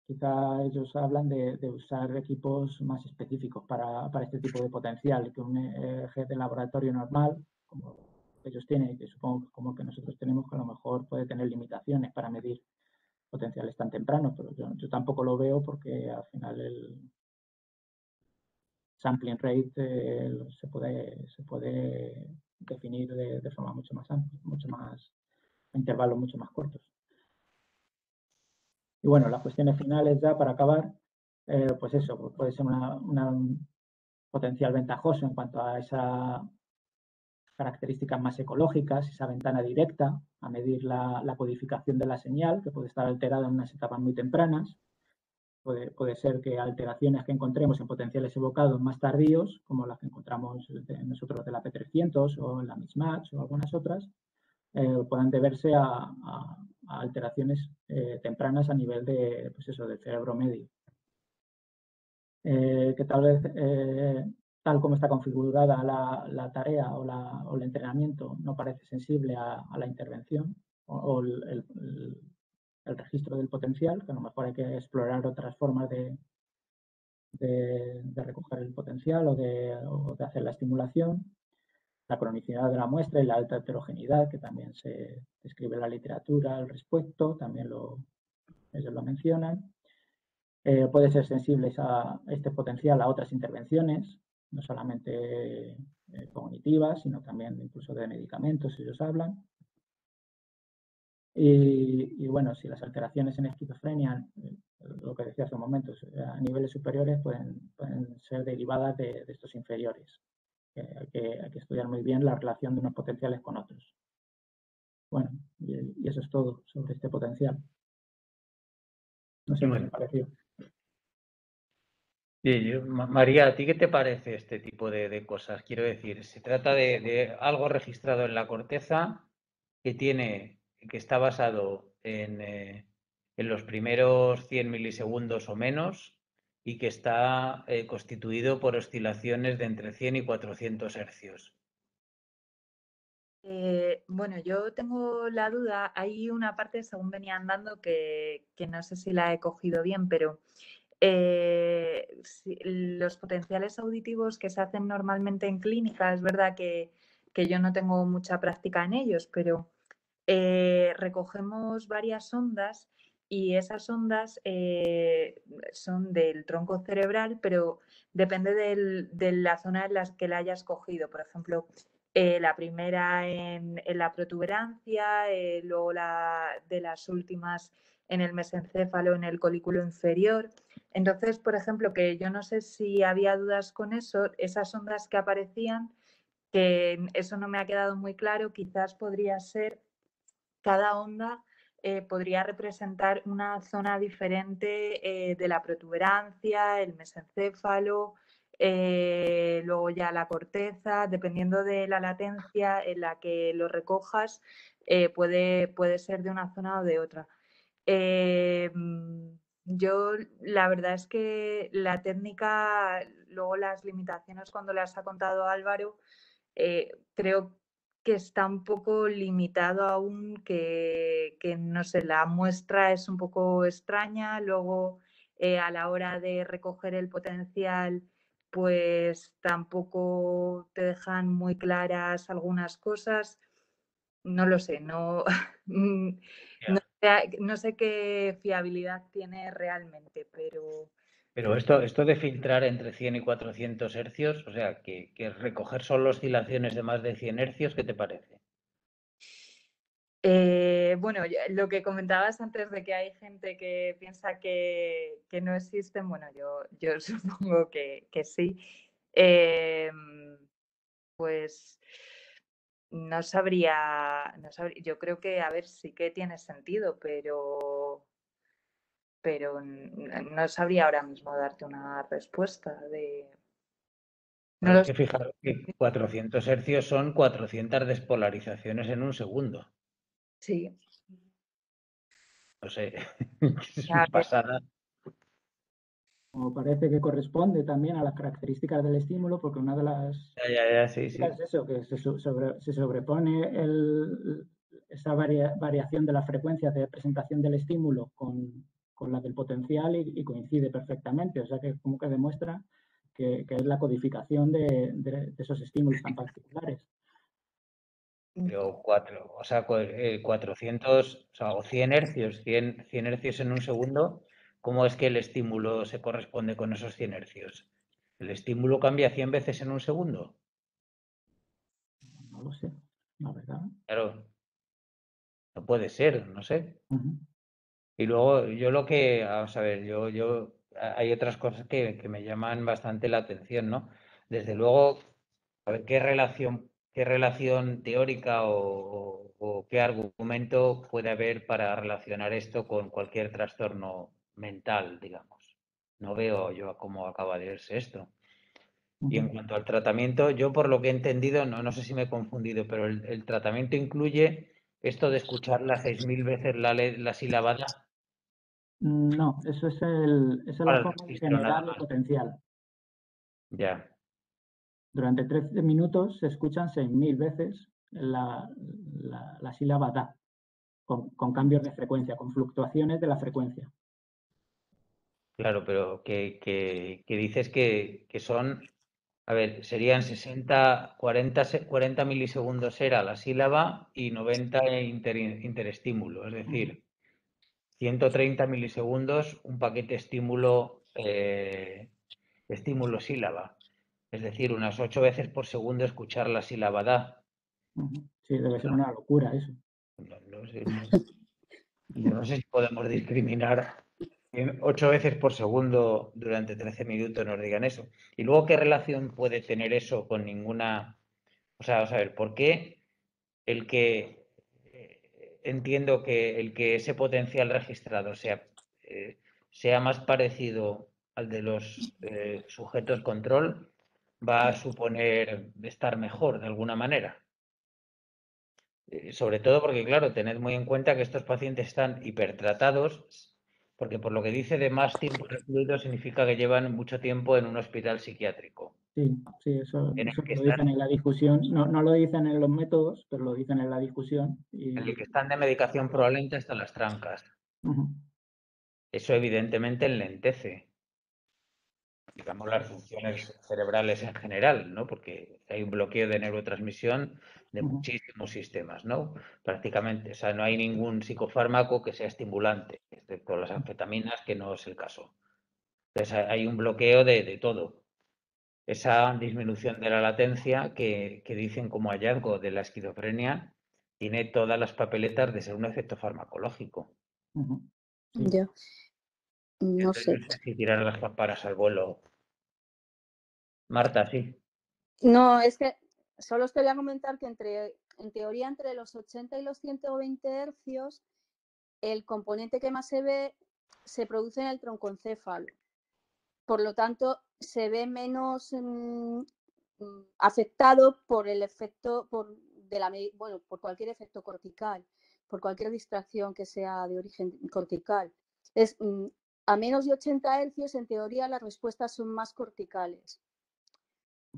quizá ellos hablan de usar equipos más específicos para este tipo de potencial, que un eje de laboratorio normal, como ellos tienen y que supongo como que nosotros tenemos, que a lo mejor puede tener limitaciones para medir potenciales tan tempranos, pero yo tampoco lo veo porque al final el sampling rate se puede definir de forma mucho más amplia, a intervalos mucho más cortos. Y bueno, las cuestiones finales ya para acabar, pues eso, pues puede ser un potencial ventajoso en cuanto a esas características más ecológicas, esa ventana directa a medir la codificación de la señal, que puede estar alterada en unas etapas muy tempranas. Puede ser que alteraciones que encontremos en potenciales evocados más tardíos, como las que encontramos nosotros de la P300 o la mismatch o algunas otras, puedan deberse a alteraciones tempranas a nivel de, pues eso, del cerebro medio. Que tal vez, tal como está configurada la tarea o el entrenamiento, no parece sensible a la intervención o el registro del potencial, que a lo mejor hay que explorar otras formas de recoger el potencial o de hacer la estimulación. La cronicidad de la muestra y la alta heterogeneidad, que también se describe en la literatura al respecto, también ellos lo mencionan. Puede ser sensibles a este potencial a otras intervenciones, no solamente cognitivas, sino también incluso de medicamentos, ellos hablan. Y bueno, si las alteraciones en esquizofrenia, lo que decía hace un momento, a niveles superiores pueden ser derivadas de estos inferiores. Hay que estudiar muy bien la relación de unos potenciales con otros. Bueno, y eso es todo sobre este potencial. No sé qué me pareció. María, ¿a ti qué te parece este tipo de cosas? Quiero decir, se trata de algo registrado en la corteza que está basado en los primeros 100 milisegundos o menos y que está constituido por oscilaciones de entre 100 y 400 hercios. Bueno, yo tengo la duda, hay una parte según venía andando que no sé si la he cogido bien, pero los potenciales auditivos que se hacen normalmente en clínica, es verdad que yo no tengo mucha práctica en ellos, pero recogemos varias ondas y esas ondas son del tronco cerebral, pero depende de la zona en la que la hayas cogido. Por ejemplo, la primera en la protuberancia, luego de las últimas en el mesencéfalo, en el colículo inferior. Entonces, por ejemplo, que yo no sé si había dudas con eso, esas ondas que aparecían, que eso no me ha quedado muy claro, quizás podría ser, cada onda podría representar una zona diferente de la protuberancia, el mesencéfalo, luego ya la corteza, dependiendo de la latencia en la que lo recojas, puede ser de una zona o de otra. Yo la verdad es que la técnica, luego las limitaciones cuando las ha contado Álvaro, creo que está un poco limitado aún, que no sé, la muestra es un poco extraña, luego a la hora de recoger el potencial pues tampoco te dejan muy claras algunas cosas, no lo sé, no, no sé qué fiabilidad tiene realmente, pero... Pero esto de filtrar entre 100 y 400 hercios, o sea, que recoger solo oscilaciones de más de 100 hercios, ¿qué te parece? Bueno, lo que comentabas antes de que hay gente que piensa que no existen, bueno, yo supongo que sí. Pues no sabría, yo creo que, a ver, sí que tiene sentido, pero no sabría ahora mismo darte una respuesta de... No Hay lo que sé. fijaros que 400 hercios son 400 despolarizaciones en un segundo. Sí, No sé, es ya una pasada. Como parece que corresponde también a las características del estímulo, porque una de las Ya, sí, sí. es eso, que se sobrepone esa variación de la frecuencia de presentación del estímulo con la del potencial y coincide perfectamente. O sea que como que demuestra que es la codificación de esos estímulos tan particulares. Pero 400, o sea, o 100 hercios, 100 hercios en un segundo, ¿cómo es que el estímulo se corresponde con esos 100 hercios? ¿El estímulo cambia 100 veces en un segundo? No lo sé, la verdad. Claro, no puede ser, no sé. Ujú. Y luego yo lo que, vamos a ver, hay otras cosas que me llaman bastante la atención, ¿no? Desde luego, a ver qué relación teórica o qué argumento puede haber para relacionar esto con cualquier trastorno mental, digamos. No veo yo cómo acaba de verse esto. Y en cuanto al tratamiento, yo por lo que he entendido, no sé si me he confundido, pero el tratamiento incluye esto de escuchar las 6.000 veces la sílaba da. No, eso es esa es Para la el forma de registro nada generar el más. potencial. Ya, Durante 13 minutos se escuchan 6.000 veces la sílaba da, con cambios de frecuencia, con fluctuaciones de la frecuencia. claro, pero que dices que son, a ver, serían 60, 40 milisegundos era la sílaba y 90 interestímulo, es decir, 130 milisegundos un paquete estímulo sílaba, es decir, unas 8 veces por segundo escuchar la sílaba da. Sí, debe ser una locura eso. No sé, yo no sé si podemos discriminar 8 veces por segundo durante 13 minutos, nos digan eso. Y luego, ¿qué relación puede tener eso con ninguna... O sea, vamos a ver, ¿por qué el que... entiendo que el que ese potencial registrado sea más parecido al de los sujetos control va a suponer estar mejor de alguna manera? Sobre todo porque, claro, tened muy en cuenta que estos pacientes están hipertratados, porque por lo que dice de más tiempo recluido significa que llevan mucho tiempo en un hospital psiquiátrico, Sí, eso en el que lo dicen están, en la discusión. No lo dicen en los métodos, pero lo dicen en la discusión. en el que están de medicación probablemente hasta las trancas. Ujú. Eso evidentemente enlentece, digamos, las funciones cerebrales en general, ¿no? Porque hay un bloqueo de neurotransmisión de muchísimos sistemas, ¿no? Prácticamente, o sea, no hay ningún psicofármaco que sea estimulante, excepto las anfetaminas, que no es el caso. Entonces, hay un bloqueo de todo. Esa disminución de la latencia que dicen como hallazgo de la esquizofrenia tiene todas las papeletas de ser un efecto farmacológico. Sí. Yo no Entonces, sé. no sé si tirar las campanas al vuelo. Marta, sí. No, es que solo os quería comentar que en teoría entre los 80 y los 120 hercios, el componente que más se ve se produce en el troncoencéfalo. Por lo tanto, se ve menos afectado por el efecto, por cualquier efecto cortical, por cualquier distracción que sea de origen cortical. A menos de 80 hercios, en teoría, las respuestas son más corticales.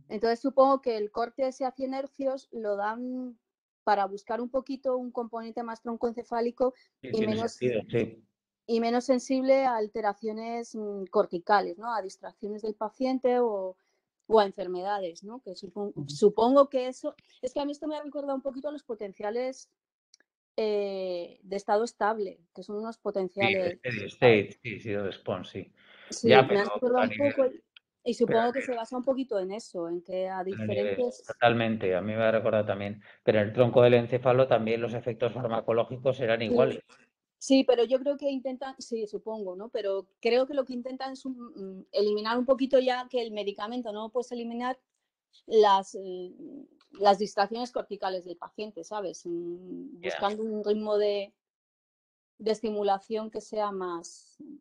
Entonces, supongo que el corte ese a 100 hercios lo dan para buscar un poquito un componente más troncoencefálico Sí, y tiene menos, sentido, sí. y menos sensible a alteraciones corticales, ¿no? A distracciones del paciente o a enfermedades, ¿no? Que supongo que eso... Es que a mí esto me ha recordado un poquito a los potenciales de estado estable, que son unos Sí, potenciales... steady state, sí, sí, response, sí. Sí, Ya, me han pero recordado a un poco... nivel... Y supongo que se basa un poquito en eso, en que a diferentes... Totalmente, a mí me ha recordado también. Pero en el tronco del encéfalo también los efectos farmacológicos eran iguales. Sí, pero yo creo que intentan, sí, supongo, ¿no? Pero creo que lo que intentan es eliminar un poquito ya que el medicamento no puedes eliminar las distracciones corticales del paciente, ¿sabes? Buscando un ritmo de estimulación que sea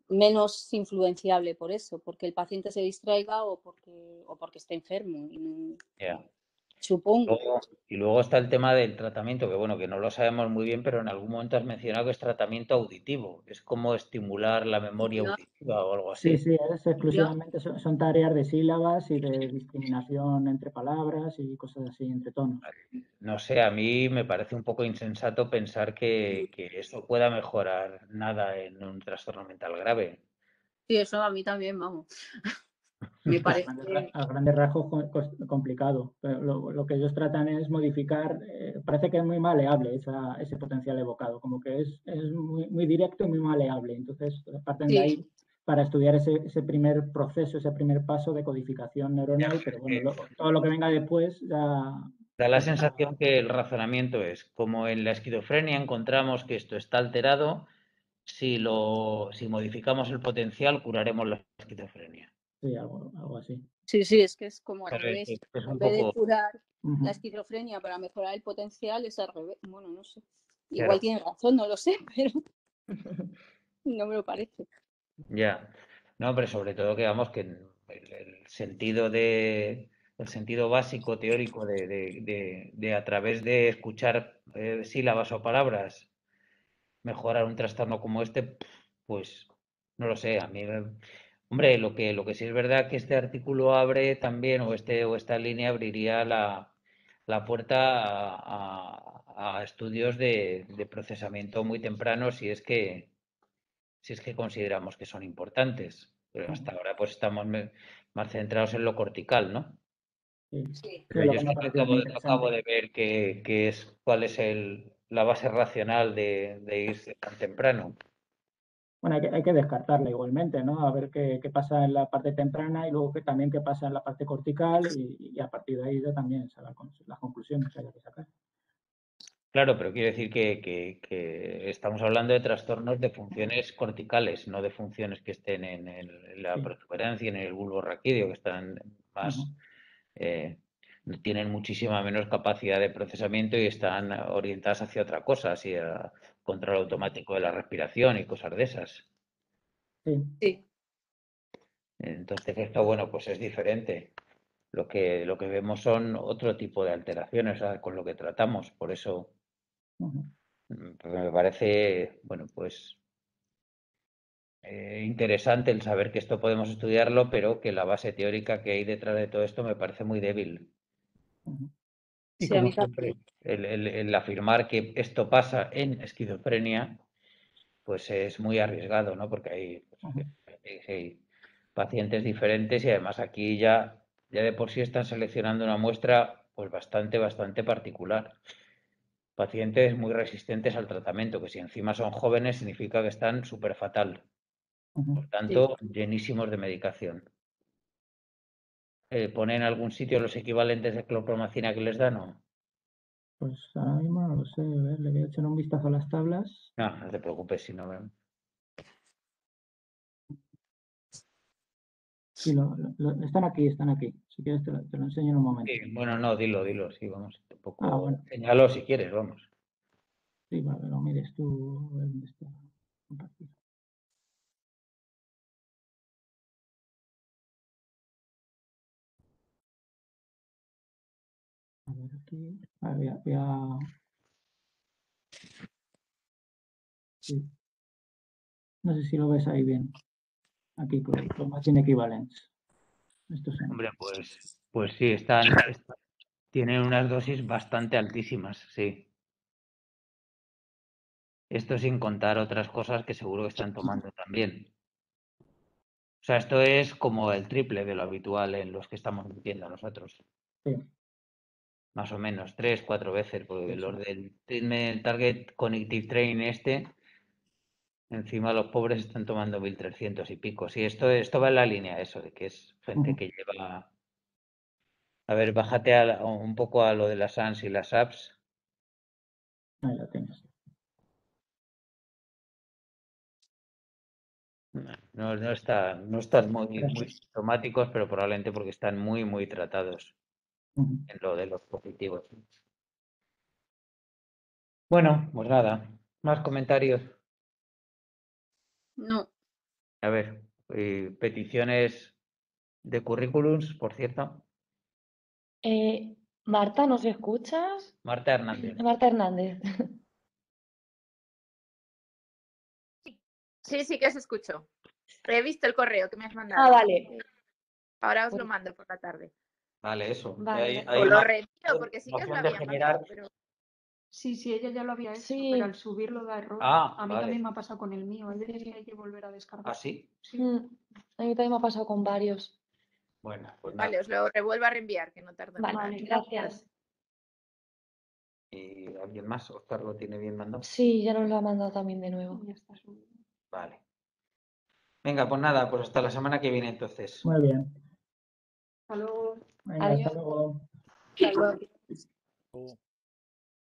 menos influenciable por eso, porque el paciente se distraiga o porque esté enfermo. Supongo. Y luego está el tema del tratamiento, que bueno, que no lo sabemos muy bien, pero en algún momento has mencionado que es tratamiento auditivo. Es como estimular la memoria auditiva o algo así. Sí, es exclusivamente, son tareas de sílabas y de discriminación entre palabras y cosas así, entre tonos. No sé, a mí me parece un poco insensato pensar que eso pueda mejorar nada en un trastorno mental grave. Sí, eso a mí también, vamos. Me parece... A grandes rasgos complicado. Pero lo que ellos tratan es modificar, parece que es muy maleable ese potencial evocado, como que es muy directo y muy maleable. Entonces parten de ahí para estudiar ese primer proceso, ese primer paso de codificación neuronal, pero bueno, todo lo que venga después ya... Da la sensación que el razonamiento es, como en la esquizofrenia encontramos que esto está alterado, si modificamos el potencial curaremos la esquizofrenia. Sí, algo así. Sí, es que es como al revés. En vez de curar la esquizofrenia para mejorar el potencial, es al revés. Bueno, no sé. Igual tiene razón, no lo sé, pero no me lo parece. Ya. No, pero sobre todo que vamos que el sentido básico teórico de a través de escuchar sílabas o palabras mejorar un trastorno como este, pues no lo sé, a mí hombre, lo que sí es verdad que este artículo abre también, o esta línea abriría la puerta a estudios de procesamiento muy temprano si es que consideramos que son importantes. Pero hasta ahora pues estamos más centrados en lo cortical, ¿no? Sí, Pero lo yo que me ha parecido muy interesante. acabo de ver cuál es la base racional de irse tan temprano. Bueno, hay que descartarla igualmente, ¿no? A ver qué pasa en la parte temprana y luego también qué pasa en la parte cortical y a partir de ahí ya también sacar las conclusiones que haya que sacar. Claro, pero quiero decir que estamos hablando de trastornos de funciones corticales, no de funciones que estén en la protuberancia, en el bulbo raquídeo, que están más, tienen muchísima menos capacidad de procesamiento y están orientadas hacia otra cosa, hacia control automático de la respiración y cosas de esas. Sí. Entonces esto, bueno, pues es diferente. Lo que vemos son otro tipo de alteraciones con lo que tratamos, por eso me parece, bueno, pues interesante el saber que esto podemos estudiarlo, pero que la base teórica que hay detrás de todo esto me parece muy débil. Y Sí, a como mí siempre, también. el afirmar que esto pasa en esquizofrenia, pues es muy arriesgado, ¿no? Porque hay pacientes diferentes y además aquí ya de por sí están seleccionando una muestra pues bastante particular. Pacientes muy resistentes al tratamiento, que si encima son jóvenes significa que están súper fatal. Por tanto, llenísimos de medicación. ¿Pone en algún sitio los equivalentes de clorpromacina que les dan o no? Pues ahora mismo no lo sé, a ver, le voy a echar un vistazo a las tablas. No te preocupes si no ven. Sí, están aquí. Si quieres te lo enseño en un momento. Sí, bueno, no, dilo, sí, vamos. Tampoco Bueno. señalo si quieres, vamos. Sí, vale, lo mires tú, a ver dónde está compartido. A ver, aquí. Sí. No sé si lo ves ahí bien. Aquí, Chromacine Equivalents. Estos son. Hombre, pues sí, tienen unas dosis bastante altísimas, sí. Esto sin contar otras cosas que seguro que están tomando también. O sea, esto es como el triple de lo habitual en los que estamos metiendo nosotros. Sí. Más o menos, 3, 4 veces, porque los del Treatment Target Cognitive Training Encima los pobres están tomando 1.300 y pico. Sí, esto va en la línea eso, de que es gente que lleva... A ver, bájate un poco a lo de las ANS y las apps. Ahí lo tienes. No están muy sintomáticos, pero probablemente porque están muy tratados en lo de los positivos. Bueno, pues nada, más comentarios. No. A ver, peticiones de currículums, por cierto. Marta, ¿nos escuchas? Marta Hernández. Marta Hernández. Sí que os escucho. He visto el correo que me has mandado. Ah, vale. Ahora os lo mando por la tarde. Vale, eso. Vale. O lo reenvío porque sí que os lo opción de había generar. mandado, pero Sí, ella ya lo había hecho, Sí. pero al subirlo da error. Ah, A mí vale. también me ha pasado con el mío, hay veces que hay que volver a descargar. ¿Ah, sí? Sí. A mí también me ha pasado con varios. Bueno, pues nada. vale, os lo revuelvo a reenviar, que no tarda Vale, nada. Vale, gracias. ¿Y alguien más? ¿Oscar lo tiene bien mandado? Sí, ya nos lo ha mandado también de nuevo. Ya está subido. Vale. Venga, pues nada, pues hasta la semana que viene entonces. Muy bien. Hasta luego. Venga, Adiós. hasta luego. Hasta luego.